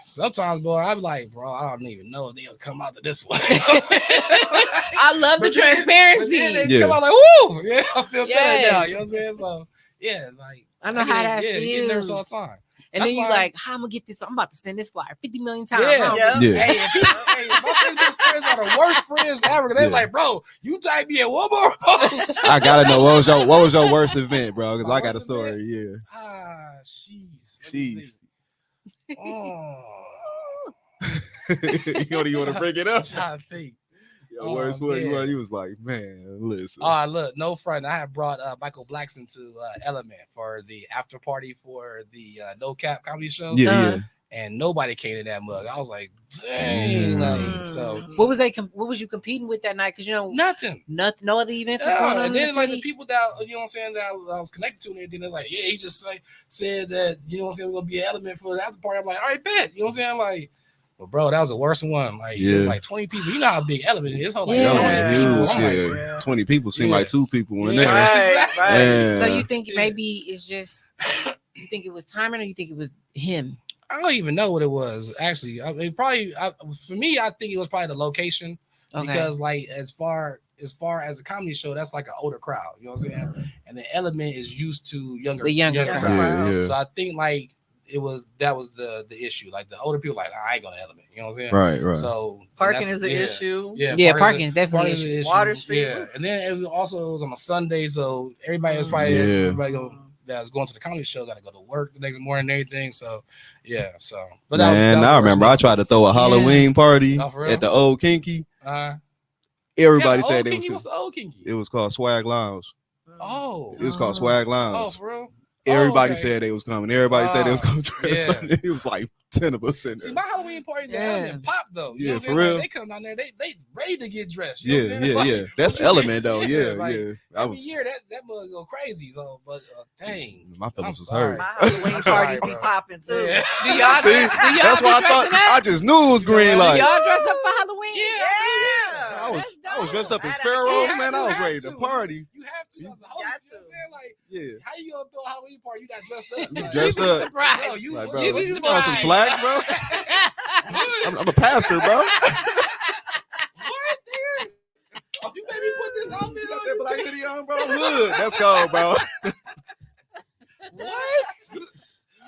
sometimes, boy, I'm like, bro, I don't even know if they'll come out to this one. I love the But then- transparency. But then they Yeah. come out like, woo! Yeah, I feel better Yes. now. You know what I'm saying? So, yeah, like I know how that you get nervous all feels. the time. And That's then you why- like, how I'm gonna get this? I'm about to send this flyer 50 million times. Yeah. How I'm Yeah. gonna- Yeah. Hey, my Facebook friends are the worst friends ever. They're Yeah. like, bro, you type me in one more post. I gotta know what was your worst event, bro? Because My I got a worst story. event? Jeez. Let me Jeez. think. Oh, You don't even want to bring it up. I'm trying to think. Your worst one. man. You was like, man, listen. Look, no front. I had brought Michael Blackson to Element for the after party for the No Cap comedy show. yeah. And nobody came to that mug. I was like, dang, like, so What was what was you competing with that night? Because you know, nothing. no other events was going on. Yeah, and in then the like the city? people that you know what I'm saying that I was connected to and everything, they're like, yeah, he just said that you know what I'm saying we're gonna be an element for the after party. I'm like, all right, bet. You know what I'm saying? I'm like, well, bro, that was the worst one. Like it was Yeah. like 20 people. You know how big element is. It's like Yeah. 20 Yeah. people. I'm Yeah. like, Yeah. 20 people seem Yeah. like 2 people in Yeah. there. Right, right. Yeah. So you think Yeah. maybe it's just you think it was timing, or you think it was him? I don't even know what it was actually. I mean, for me, I think it was probably the location Okay. because like as far as a comedy show, that's like an older crowd. You know what I'm saying? And the element is used to younger crowd. Yeah, yeah. So I think like that was the issue. Like the older people like, I ain't gonna element. You know what I'm saying? Right, right. So Parking that's- is an issue. Yeah, parking is definitely is an an issue. Water Street. Yeah, and then it was on a Sunday, so everybody was probably Yeah. everybody that was going to the comedy show got to go to work the next morning and everything. So yeah, so but that Man, was I the worst remember I one. tried to throw a Halloween party Oh, for real? at the old Kinky. Yeah, Everybody the said old it Kinky was was the old Kinky. it was called Swag Lounge. Oh, It was called Swag oh, Lounge. for real? Everybody okay. said they was coming. Everybody said they was going to dress yeah. up. It was like 10 of us in See, there. my Halloween parties Yeah. are element pop though. You Yeah, know what for I'm saying? real. Like, they come down there, they ready to get dressed. You know what Yeah, I'm saying? yeah, Like, yeah. That's what you element though. mean? Yeah, like, yeah. I Every was year that mug go crazy. So, but dang, my I'm feelings was sorry. hurt. My Halloween I'm parties sorry, be bro. popping too. Yeah. Do y'all See, dress? Do y'all that's be why I dressing thought. I up? just knew it was green Do light. y'all dress up for Halloween? Yeah. I was, That's I was dressed up dope. as I Pharaoh, had man. I was You ready have to to. party. You have to as a host. Got You know what I'm to. saying? Like, Yeah. how you gonna throw a Halloween party? You not dressed up. You Like, dressed You be up. surprised. Bro, you, Like, you bro, You be you want some surprised. slack, bro? I'm a pastor, bro. What, dude? You made me put this outfit on. That You black think- hoodie on, bro. Hood. That's cold, bro. What?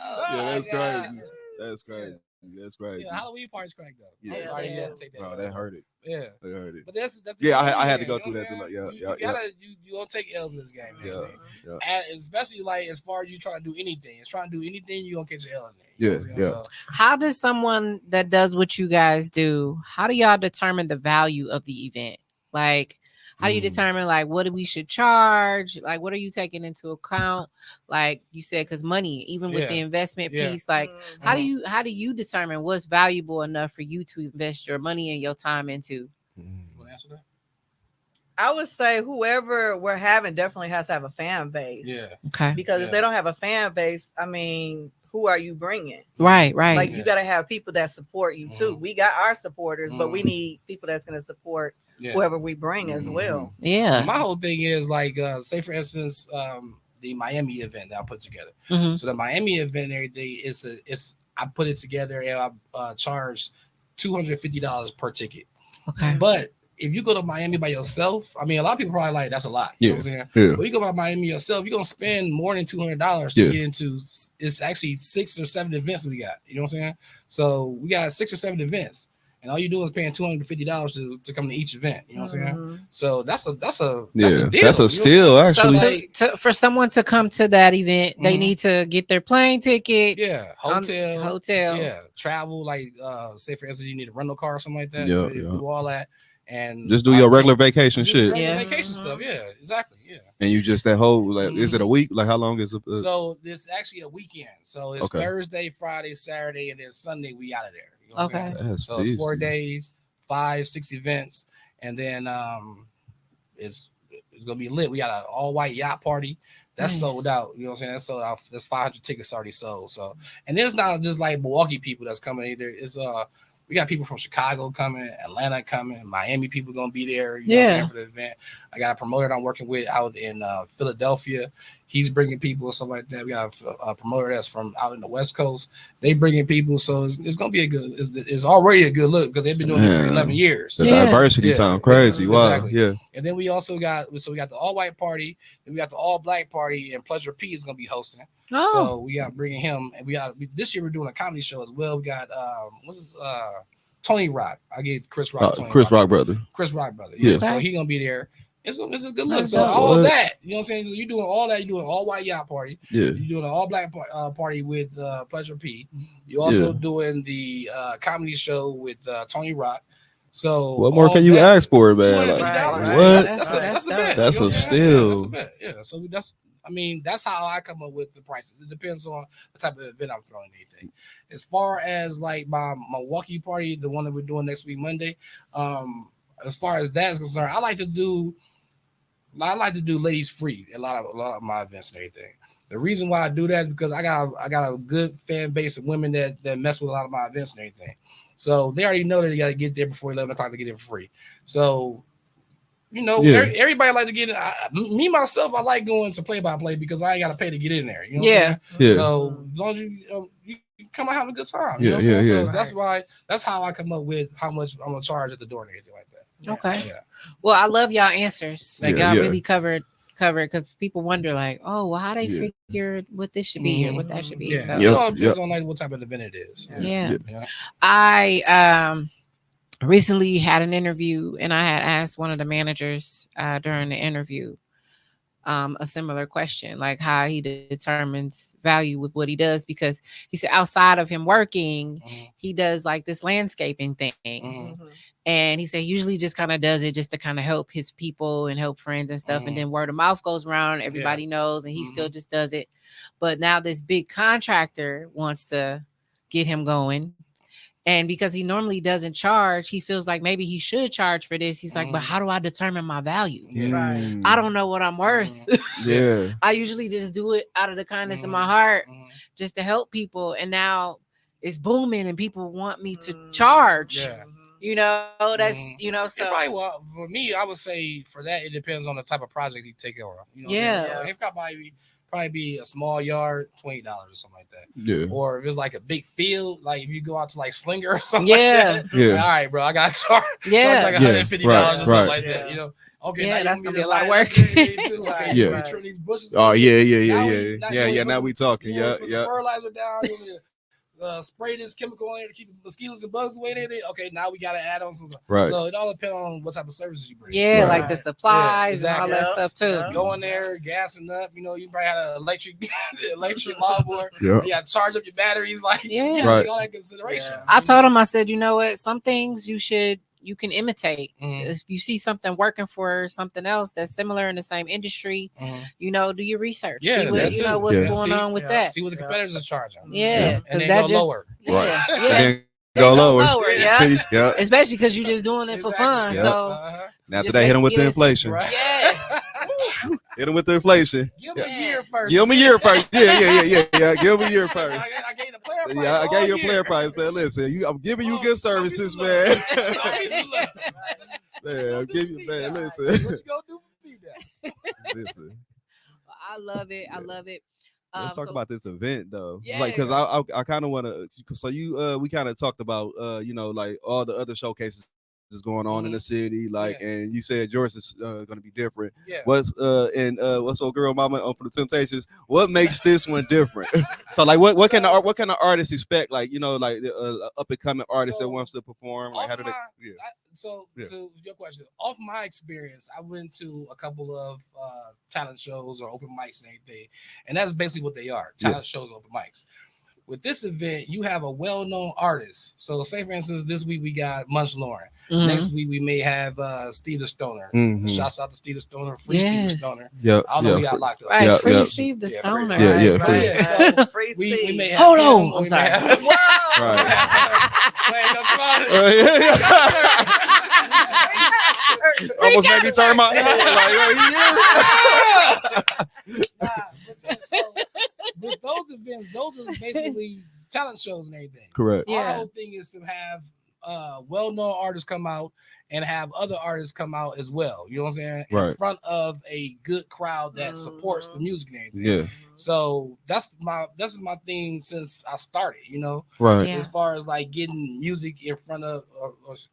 Oh Yeah, my that's God. crazy. That's crazy. That's crazy. Yeah, Halloween party's crack though. Yeah. I'm sorry you Yeah. had to take that. Bro, that hurt it. Yeah. That hurt it. But that's the Yeah, game I had to you go know through what that I'm too, like, saying? yeah, You gotta you don't take L's in this game. And Yeah. everything. Yeah. And especially like as far as you trying to do anything, it's trying to do anything, you gonna catch an L in there. You Yeah, know what I'm saying? yeah. So, How does someone that does what you guys do, how do y'all determine the value of the event? Like, how do you determine like what we should charge? Like, what are you taking into account? Like you said, because money, even with Yeah. the investment Yeah. piece, like how do you determine what's valuable enough for you to invest your money and your time into? you wanna answer that? I would say whoever we're having definitely has to have a fan base. Yeah. Okay. Because if Yeah. they don't have a fan base, I mean, who are you bringing? Right. Like you got to have people that support you too. We got our supporters, but we need people that's going to support whoever we bring as well. Yeah. My whole thing is like, say for instance, the Miami event that I put together. So the Miami event and everything is I put it together and I charge $250 per ticket. Okay. But if you go to Miami by yourself, I mean, a lot of people probably like that's a lot. You know what I'm saying? Yeah. But you go to Miami yourself, you're gonna spend more than $200 to get into. It's actually 6 or 7 events we got. You know what I'm saying? So we got 6 or 7 events, and all you do is paying $250 to come to each event. You know what I'm saying? So that's a deal. That's a steal actually. So for someone to come to that event, they need to get their plane tickets. Hotel. Travel. Like say for instance, you need a rental car or something like that. Do all that. And just do your regular vacation shit. Vacation stuff. Yeah, exactly. Yeah. And you just that whole like, is it a week? Like how long is it? So this actually a weekend. So it's Thursday, Friday, Saturday, and then Sunday we out of there. You know what I'm saying? So it's 4 days, 5-6 events, and then it's gonna be lit. We got an all white yacht party. That's sold out. You know what I'm saying? That's sold out. There's 500 tickets already sold. So, and it's not just like Milwaukee people that's coming either. It's we got people from Chicago coming, Atlanta coming, Miami people gonna be there. You know what I'm saying, for the event. I got a promoter that I'm working with out in Philadelphia. He's bringing people and stuff like that. We got a promoter that's from out in the West Coast. They bringing people, so it's gonna be a good. It's already a good look because they've been doing it for 11 years. The diversity sound crazy. Wow. Exactly. Yeah. And then we also got we got the all white party, then we got the all black party, and Pleasure P is gonna be hosting. So we got bringing him, and this year we're doing a comedy show as well. We got Tony Rock. I get Chris Rock. Chris Rock brother. Yeah. So he gonna be there. It's a good look. So all that, you know what I'm saying? So you're doing all that. You're doing all white yacht party. Yeah. You're doing an all black party with Pleasure P. You're also doing the comedy show with Tony Rock. So what more can you ask for, man? Like, what? That's a bet. That's a steal. That's a bet. Yeah. So that's how I come up with the prices. It depends on the type of event I'm throwing anything. As far as like my Milwaukee party, the one that we're doing next week Monday, as far as that's concerned, I like to do ladies free a lot of my events and everything. The reason why I do that is because I got a good fan base of women that mess with a lot of my events and everything. So they already know that they got to get there before 11 o'clock to get in for free. So everybody like to get in. Me myself, I like going to play-by-play because I ain't got to pay to get in there. You know what I'm saying? So as long as you come out having a good time. You know what I'm saying? So that's how I come up with how much I'm gonna charge at the door and everything like that. Okay. Yeah. Well, I love y'all answers. Like y'all really covered because people wonder like, oh, well, how they figure what this should be or what that should be. So it all depends on like what type of event it is. I recently had an interview and I had asked one of the managers during the interview a similar question, like how he determines value with what he does, because he said outside of him working, he does like this landscaping thing. And he said he usually just kind of does it just to kind of help his people and help friends and stuff. And then word of mouth goes around, everybody knows, and he still just does it. But now this big contractor wants to get him going. And because he normally doesn't charge, he feels like maybe he should charge for this. He's like, but how do I determine my value? I don't know what I'm worth. I usually just do it out of the kindness of my heart just to help people. And now it's booming and people want me to charge. You know, that's, so. Right, well, for me, I would say for that, it depends on the type of project you take over. You know what I'm saying? So it probably be a small yard, $20 or something like that. Yeah. Or if it's like a big field, like if you go out to like Slinger or something like that. Like, all right, bro, I got to charge like $150 or something like that. You know? Okay, now that's gonna be a lot of work. Trim these bushes. Oh, yeah. Now we talking. Put some fertilizer down. Spray this chemical in to keep the mosquitoes and bugs away. Okay, now we got to add on some. So it all depends on what type of services you bring. Like the supplies and all that stuff too. Go in there, gassing up. You probably had an electric lawnmower. You got to charge up your batteries. Like, take all that consideration. I told him, I said, you know what? Some things you can imitate. If you see something working for something else that's similar in the same industry, do your research. See what, what's going on with that. See what the competitors are charging. And then go lower. Go lower. Especially because you're just doing it for fun. So now today hit them with the inflation. Hit them with the inflation. Give them a year first. Give them a year first. Yeah. Give them a year first. I Yeah, I gave you a player price. Man. Listen, I'm giving you good services, man. Man, I'm giving you, man. Listen. What you gonna do for me now? Listen. I love it. I love it. Let's talk about this event though, Yeah. like because I kind of want to. So we kind of talked about like all the other showcases is going on in the city, like, and you said yours is going to be different. Yeah. What's old girl mama for the Temptations? What makes this one different? So like, what kind of artists expect? Like like the up and coming artist that wants to perform. Like how do they? To your question, off my experience, I went to a couple of talent shows or open mics and everything, and that's basically what they are: talent shows, open mics. With this event, you have a well-known artist. So, say for instance, this week we got Munch Lauren. Mm-hmm. Next week we may have Steve the Stoner. Mm-hmm. Shouts out to Steve the Stoner, free Steve the Stoner. Yeah, I don't know we got locked up. Right, free Steve the Stoner. Free. So free we may have hold him, on. I'm we sorry. may have- Wait, no, come on. Almost made me turn my So, with those events, those are basically talent shows and everything. Correct. Our whole thing is to have well-known artists come out and have other artists come out as well. You know what I'm saying? Right. In front of a good crowd that supports the music and everything. Yeah. So that's my thing since I started, Right. Yeah. As far as like getting music in front of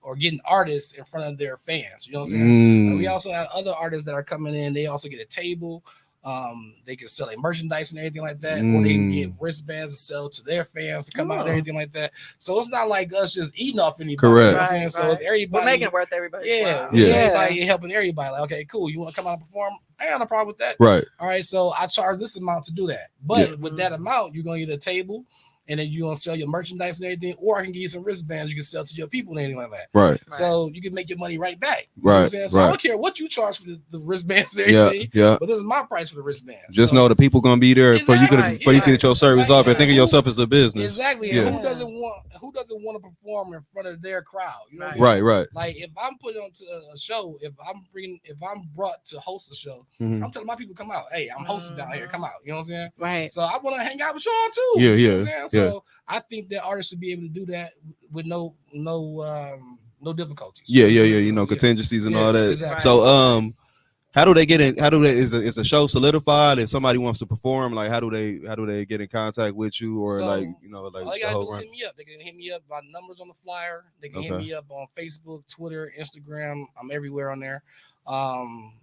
or getting artists in front of their fans. You know what I'm saying? We also have other artists that are coming in, they also get a table. They can sell their merchandise and everything like that, or they can get wristbands to sell to their fans to come out and everything like that. So it's not like us just eating off anybody. Correct. You know what I'm saying? So it's everybody. We're making it worth everybody. Everybody helping everybody. Like, okay, cool. You want to come out and perform? I ain't got no problem with that. Right. All right. So I charge this amount to do that. But with that amount, you're gonna get a table. And then you're gonna sell your merchandise and everything, or I can give you some wristbands you can sell to your people and anything like that. Right. So you can make your money right back. You Right. know what I'm saying? So I don't care what you charge for the wristbands and everything. Yeah. But this is my price for the wristbands. Just know the people gonna be there for you to get your service off and think of yourself as a business. Exactly. Yeah. And who doesn't want to perform in front of their crowd? You know what I'm saying? Right. Like if I'm putting on to a show, if I'm brought to host a show, I'm telling my people come out. Hey, I'm hosting down here. Come out. You know what I'm saying? Right. So I want to hang out with y'all too. Yeah. You know what I'm saying? So I think that artists should be able to do that with no difficulties. Yeah. Contingencies and all that. Exactly. So how do they get in? Is the show solidified? If somebody wants to perform, like how do they get in contact with you, or all like they gotta do is hit me up. They can hit me up. My number's on the flyer. They can hit me up on Facebook, Twitter, Instagram. I'm everywhere on there.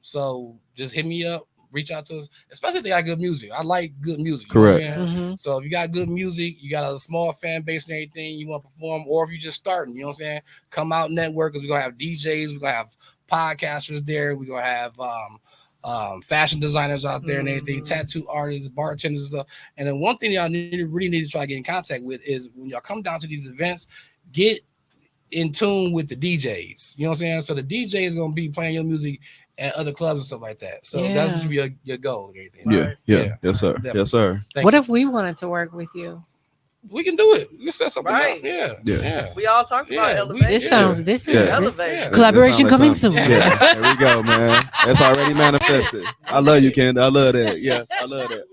So just hit me up. Reach out to us, especially if they got good music. I like good music. Correct. So if you got good music, you got a small fan base and everything, you want to perform, or if you're just starting, you know what I'm saying? Come out, network, because we're gonna have DJs, we're gonna have podcasters there, we're gonna have fashion designers out there and everything, tattoo artists, bartenders and stuff. And then one thing y'all really need to try to get in contact with is when y'all come down to these events, get in tune with the DJs. You know what I'm saying? So the DJ is gonna be playing your music at other clubs and stuff like that. So that's just your goal and everything. Yeah. Yes, sir. Definitely. Yes, sir. What if we wanted to work with you? We can do it. We can set something up. Yeah. We all talked about elevation. This is elevation. Collaboration coming soon. Yeah. There we go, man. That's already manifested. I love you, Ken. I love that. Yeah, I love that.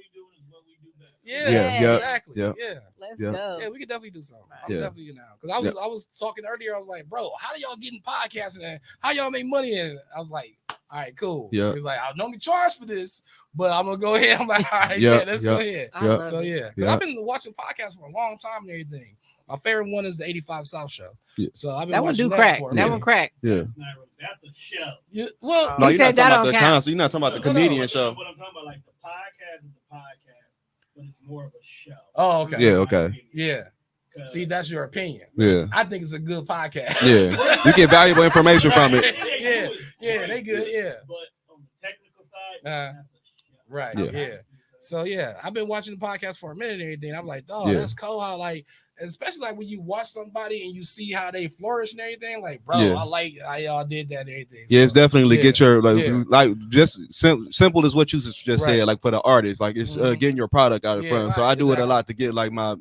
Yeah, exactly. Yeah. Let's go. Yeah, we could definitely do something. I'm definitely now. Because I was talking earlier, I was like, bro, how do y'all get in podcasting and how y'all make money in it? I was like, all right, cool. Yeah. He was like, I normally charge for this, but I'm gonna go ahead. I'm like, all right, let's go ahead. So I've been watching podcasts for a long time and everything. My favorite one is the 85 South Show. Yeah. So I've been that one do crack. That one crack. Yeah. That's a show. Yeah. Well, he said that don't count. You're not talking about the comedian show. What I'm talking about, like the podcast is the podcast, but it's more of a show. Oh, okay. Yeah. Okay. Yeah. See, that's your opinion. Yeah. I think it's a good podcast. Yeah. You get valuable information from it. Yeah, they good. Yeah. But on the technical side, that's a show. Right. Yeah. So I've been watching the podcast for a minute and everything. I'm like, dog, that's cool. How like, especially like when you watch somebody and you see how they flourish and everything. Like, bro, I like how y'all did that and everything. Yeah, it's definitely get your like just simple as what you just said. Like for the artist, like it's getting your product out in front. So I do it a lot to get like my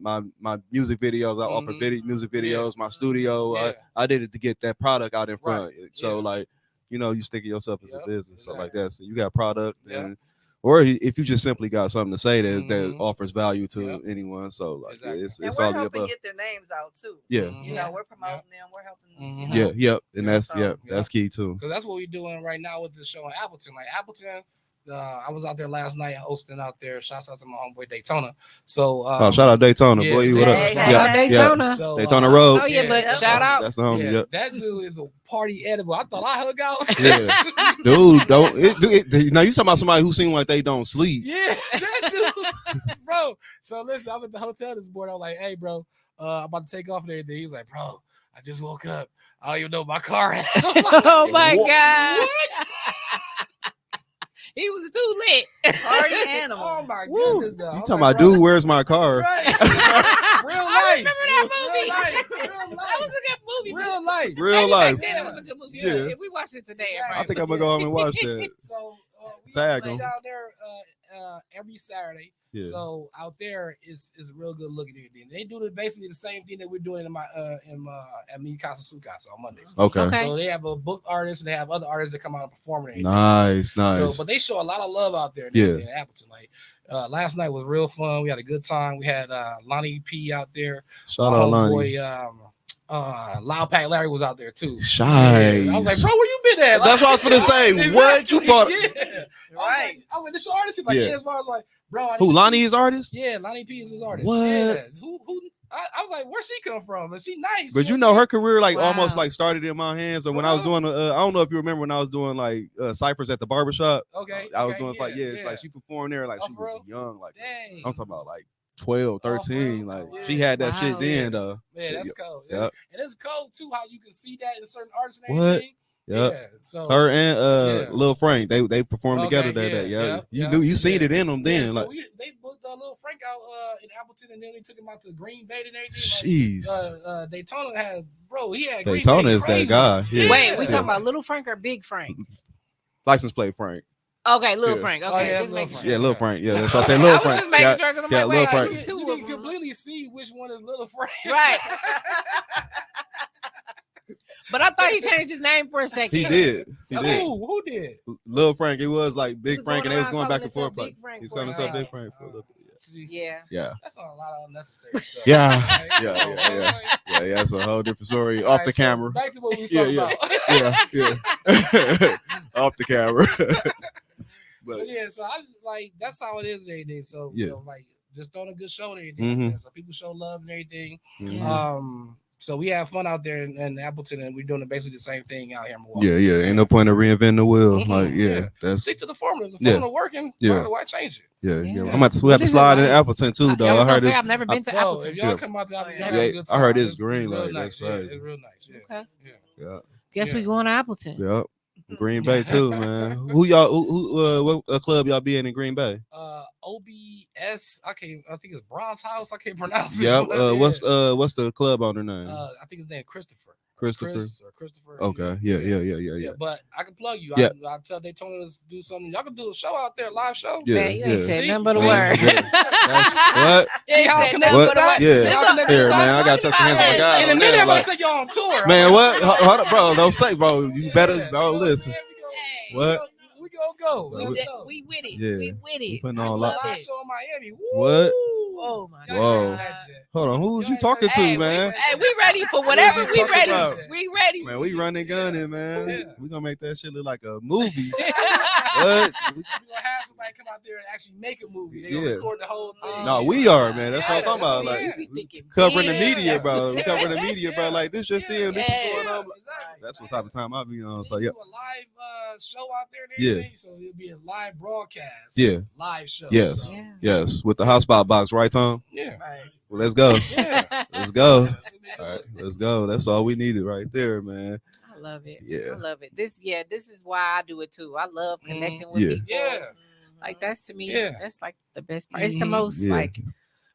music videos. I offer music videos, my studio. I did it to get that product out in front. So like you stick yourself as a business, so like that. So you got product and. or if you just simply got something to say that offers value to Yep. anyone. So like, Exactly. it's And all we're the helping above. get their names out too. Yeah. You know, we're promoting them. We're helping. You know, And Yeah, that's so- that's key too. Because that's what we're doing right now with this show in Appleton. Like Appleton, I was out there last night hosting out there. Shouts out to my homeboy Daytona. So Shout out Daytona, yeah, boy. What up? Hey, Shout out Daytona. So, Daytona Road. Oh yeah, but Yeah. shout out. That's the homie. Yeah, Yep. that dude is a party edible. I thought I hung out. Yeah. Dude, don't. Now you talking about somebody who seem like they don't sleep. Yeah, that dude, bro. So listen, I'm at the hotel this morning. I'm like, hey, bro, I'm about to take off and everything. He's like, bro, I just woke up. I don't even know my car. Oh my God. What? He was too lit. Party animal. Oh my Woo. goodness. You I'm talking like, about, bro, dude, where's my car? Right. Real life. I remember that movie. Real life. That was a good movie. Real life. Real Maybe life. Back then it was a good movie. Yeah. If we watched it today, it I I probably think I'm would gonna go home and watch that. So we Tag play 'em. down there every Saturday. Yeah. So out there is real good looking at it. They do basically the same thing that we're doing in my at Mi Casa Su Casa on Mondays. Okay. Okay. So they have a booked artist and they have other artists that come out and perform and everything. Nice. So, but they show a lot of love out there in Appleton. Like last night was real fun. We had a good time. We had Lonnie P out there. Shout out Lonnie. Boy, Loud Pack Larry was out there too. Nice. I was like, bro, where you been at? That's what I was gonna say. What you bought? Yeah. Right. I was like, this your artist? He's like, Yeah. yeah. I was like, bro, I Who, need- Lonnie is artist? Yeah, Lonnie P is his artist. What? Yeah. Who? I was like, where'd she come from? And she nice. But She you know, was her career like Wow. almost like started in my hands. And when I was doing, I don't know if you remember when I was doing like ciphers at the barbershop. Okay. I was okay, doing it's like she performed there like Oh, she for was young. Like Dang. I'm talking about like 12, 13. Oh, Like yeah. she had that shit Wow. then though. Yeah, that's cool. Yeah. And it's cool too how you can see that in certain artists and What? everything. Yeah. Yeah. So Her and Yeah. Lil Frank, they performed Okay, together that day. yeah, Yeah. yeah, You yeah, knew you seen yeah. it in them then. so Like they booked Lil Frank out in Appleton and then they took him out to Green Bay and everything. jeez. Like, Daytona had he had Daytona Green Bay is that crazy. guy. Yeah. Wait, we Yeah. talking about Little Frank or Big Frank? License plate Frank. Okay, Little Yeah. Frank. Oh, Okay, yeah, just Lil making Frank. sure. Yeah, Lil Frank. Yeah, that's what I I said. I Lil was Frank. just making Yeah. sure because I'm yeah, like, Lil wait, Frank. it's two You of can them. completely see which one is Little Frank. Right. But I thought he changed his name for a second. He did. He Okay. did. Who did? Lil Frank, it was like Big was Frank, and going they was around going back calling and forth. himself Like, Big Frank he's for calling a himself while. Big Frank for a little bit. See, Yeah. Yeah. that's not a lot of unnecessary stuff. Yeah. Like, Yeah, come on, yeah, bro. Like, Yeah, that's a whole different story. all Off right, the so camera. Back to what we was Yeah, talking yeah. about. Yeah. Off the camera. But But yeah, so I just, like that's how it is and everything. So Yeah. you know, like just throwing a good show and everything. Mhm. Like that. So people show love and everything. Yeah. So we have fun out there in Appleton, and we're doing basically the same thing out here in Milwaukee. yeah. Ain't no point of reinventing the wheel. Mhm, Like, yeah. that's Stick to the formula. If the Yeah. formula working, Yeah. why change it? yeah. Yeah. I'm about to What have to is it slide in like? Appleton too, though. Yeah, I was I gonna heard say it. I've never been to Bro, Appleton. if y'all Yeah. come out to Appleton, y'all Yeah, have a good I time. heard it's green real light. nice. That's right. Yeah, it's real nice. Yeah. Okay. Yeah. Yeah. Guess we Yeah. going to Appleton. Yep. Green Bay too, man. Who y'all? What club y'all be in Green Bay? OBS. I think it's Bronze House. I can't pronounce it. Yep. Yeah. What's the club owner name? I think his name Christopher. Christopher. Chris or Christopher. Okay. Yeah. But I can plug you. Yeah. I tell Daytona to do something. Y'all can do a show out there, live show. Yeah. Man, you ain't said See? nothing but a See? word. What? See how I Said connect nothing What? but a word. Yeah. This How is- connect Here, these man. I dots? gotta touch your hands on the guy. In a over minute, there, I'm gonna like, take y'all on tour. man, what? Hold up, bro. Don't say, bro. You better, Yeah, bro. you know what I'm Listen. saying? Hey, What? We gonna go. Well, Let's we- go. We with it. Yeah. We with We it. putting I on a love lot. Live it. show in Miami. What? Oh my Y'all Whoa. ain't heard that shit. Hold on. Who was you Y'all talking ain't to, Hey, man? we ready for whatever. What We you talking ready. about? We ready. Man, we running gunning, man. Yeah. We gonna make that shit look like a movie. What? We're gonna have somebody come out there and actually make a movie. They gonna Yeah. record the whole thing. No, we are, man. That's what I'm Yeah, talking about. yeah. Like, we thinking covering the big. media, bro. We Yeah. covering the media, bro. Like, this just seeing this is Yeah. going on. Exactly. That's what type of time I be on. And So then yeah, do a live show out there and Yeah. everything. So it'll be a live broadcast. Yeah. Live show. Yes. So, Yeah. yes, with the hotspot box, right, Tom? yeah. Right. Well, let's go. Yeah. Let's go. That's what we All right, do. let's go. That's all we needed right there, man. I love it. Yeah. I love it. This is why I do it too. I love connecting with Yeah. people. Yeah. Like that's to me, Yeah. that's like the best part. It's the Mhm. most Yeah. like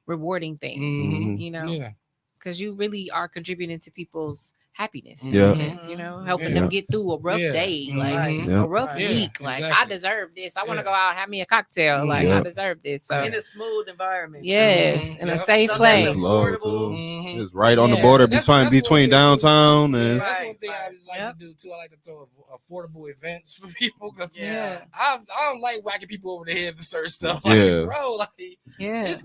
rewarding thing, Mhm. you know, Yeah. because you really are contributing to people's happiness, Yeah. in a sense, you know, helping Yeah. them get through a rough Yeah. day, Mhm. like Yeah. a rough Right. week. Like, I exactly. deserve this. I want to Yeah. go out and have me a cocktail. Like, Yeah. I deserve this. So, In a smooth environment. too. yes, Mhm. in a Yep. safe Something that's It's place. low, affordable. too. Mhm. It's right on the Yeah. border That's one between thing, too. downtown Yeah, and that's Right, one thing I right. like Yep. to do too. I like to throw affordable events for people because Yeah. I don't like whacking people over the head for certain stuff. Yeah. Like, bro, like Yeah. it's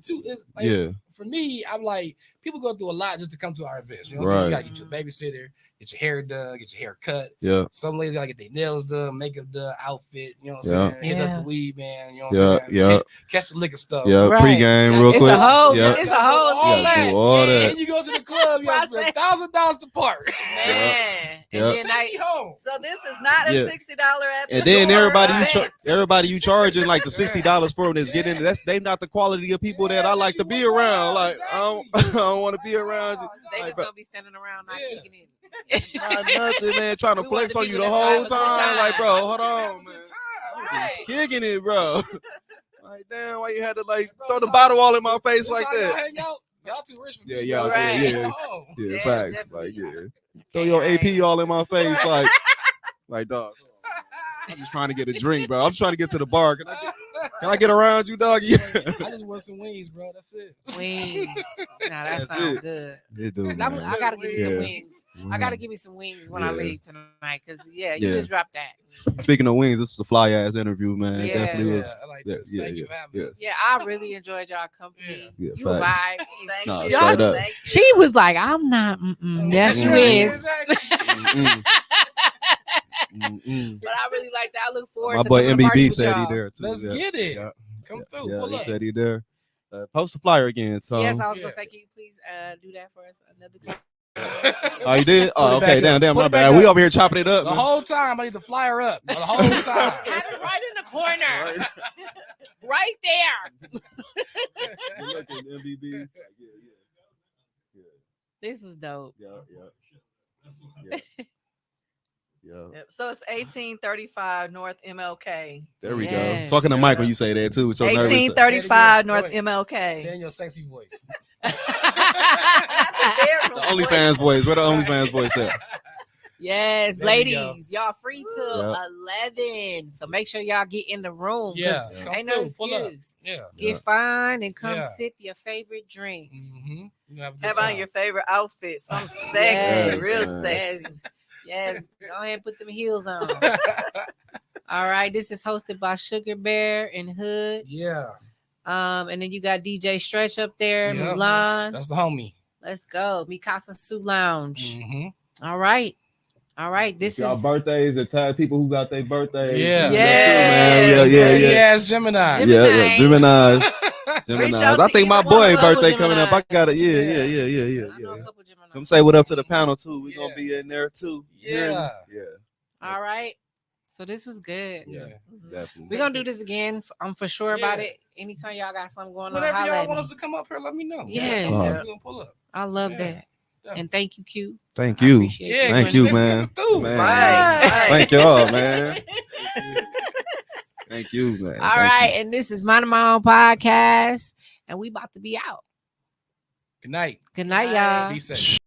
like, Yeah. For me, I'm like, people go through a lot just to come to our events. You know, so Right. you gotta get your babysitter, get your hair done, get your hair cut. yeah, Some ladies gotta get their nails done, makeup done, outfit. You know what I'm Yeah. saying? Hit up Yeah. the weed man. You know what Yeah, I'm saying? yeah. Catch the liquor stuff. yeah. Right. Pregame real It's quick. a whole, Yeah. it's a Gotta do whole all thing. that. Do all that. And you go to the club, you gotta spend Process. $1,000 to park. Man. Yeah. And Take then me home. So this is not a Yeah. $60 at the And then door everybody event. you charging like the $60 for them that's getting in. They not the quality of people that I like to be around. Like I don't I don't want to be around you. They Like, just gonna be standing around not Yeah. kicking it. not nothing, man. Trying to We want flex the on you people the that's whole having a good time. time. Like, bro, hold on, man. Right. Just kicking it, bro. Like, damn, why you had to like Bro, throw the this bottle how- all in my face this like how y'all that? hang out? Y'all too rich for Yeah, me. y'all bro. Right. yeah. Go home. Yeah, Yeah, facts. definitely. Like, yeah. Throw your AP all in my face, like dog. I'm just trying to get a drink, bro. I'm trying to get to the bar. Can I get around you, doggy? I just want some wings, bro. That's it. Wings. Nah, that That's sounds it. good. It do, I man. gotta give you some Yeah. wings. I gotta give me some wings when I Yeah. leave tonight. Cause you just dropped that. Speaking of wings, this was a fly ass interview, man. Yeah. Definitely was. I like Yeah, this. yeah, Thank you yeah, for having me. Yeah, I really enjoyed y'all company. Yeah, You a facts. vibe. Thank Nah, you. straight up. Thank you. She was like, I'm not. Yes, you Mm-mm. is. Mm-mm. Mm-mm. But I really like that. I look forward My to boy coming to party MBB with said he y'all. there too. Let's yeah. get it. Yeah. Come through. Yeah, Pull he up. said he there. Post the flyer again, Tom. Yes, I was gonna Yeah. say, can you please do that for us another time? Oh, you did? Oh, Put it okay. back up. Damn, Put my it back bad. We up. over here chopping it up. The man. whole time I need to flyer up. The whole time. Have it right in the corner, right there. MBB. This is dope. Yeah. Yep. So it's 1835 North MLK. There we Yes. go. Talking to Mike when you say that too. So nervous. 1835 Say North it again. MLK. Say in your sexy voice. Not The OnlyFans voice. Where the OnlyFans voice at? Yes, There we go. ladies, y'all free till 11. So make sure y'all get in the room. 'cause Yeah. Come Ain't no through. Pull up. excuse. Yeah. Get fine and come Yeah. sip your favorite drink. Mm-hmm. You have a good Have time. on your favorite outfit. Some sexy, Yes, real man. sexy. Yes. Go ahead and put them heels on. All right. This is hosted by Sugarbear and Hood. Yeah. And then you got DJ Stretch up there, Yep. Mulan. That's the homie. Let's go. Mikasa Sue Lounge. Mm-hmm. All right. All right. This Y'all is birthdays or tag people who got their birthdays. Yeah. Yes. Yeah. Yes, Gemini. Gemini. Gemini's. Reach out I to think my either one boy of us. birthday coming up. I got it. Geminis. Yeah. I know a couple Geminis. Come say what up to the panel too. We Yeah. gonna be in there too. Yeah. Yeah. All right. So this was good. Yeah. Definitely. We're gonna do this again. I'm for sure about Yeah. it. Anytime y'all got something going on, Whenever holla y'all at want me. us to come up here, let me know. Yes. We're gonna pull up. I love Yeah. that. Yeah. And thank you, Q. Thank I you. appreciate Yeah, Thank you, let's man. get through. Man. Right. Thank y'all, man. Thank you, man. All right, and this is Mind My Own Podcast, and we about to be out. Good night. Good night, Night. y'all. Be safe.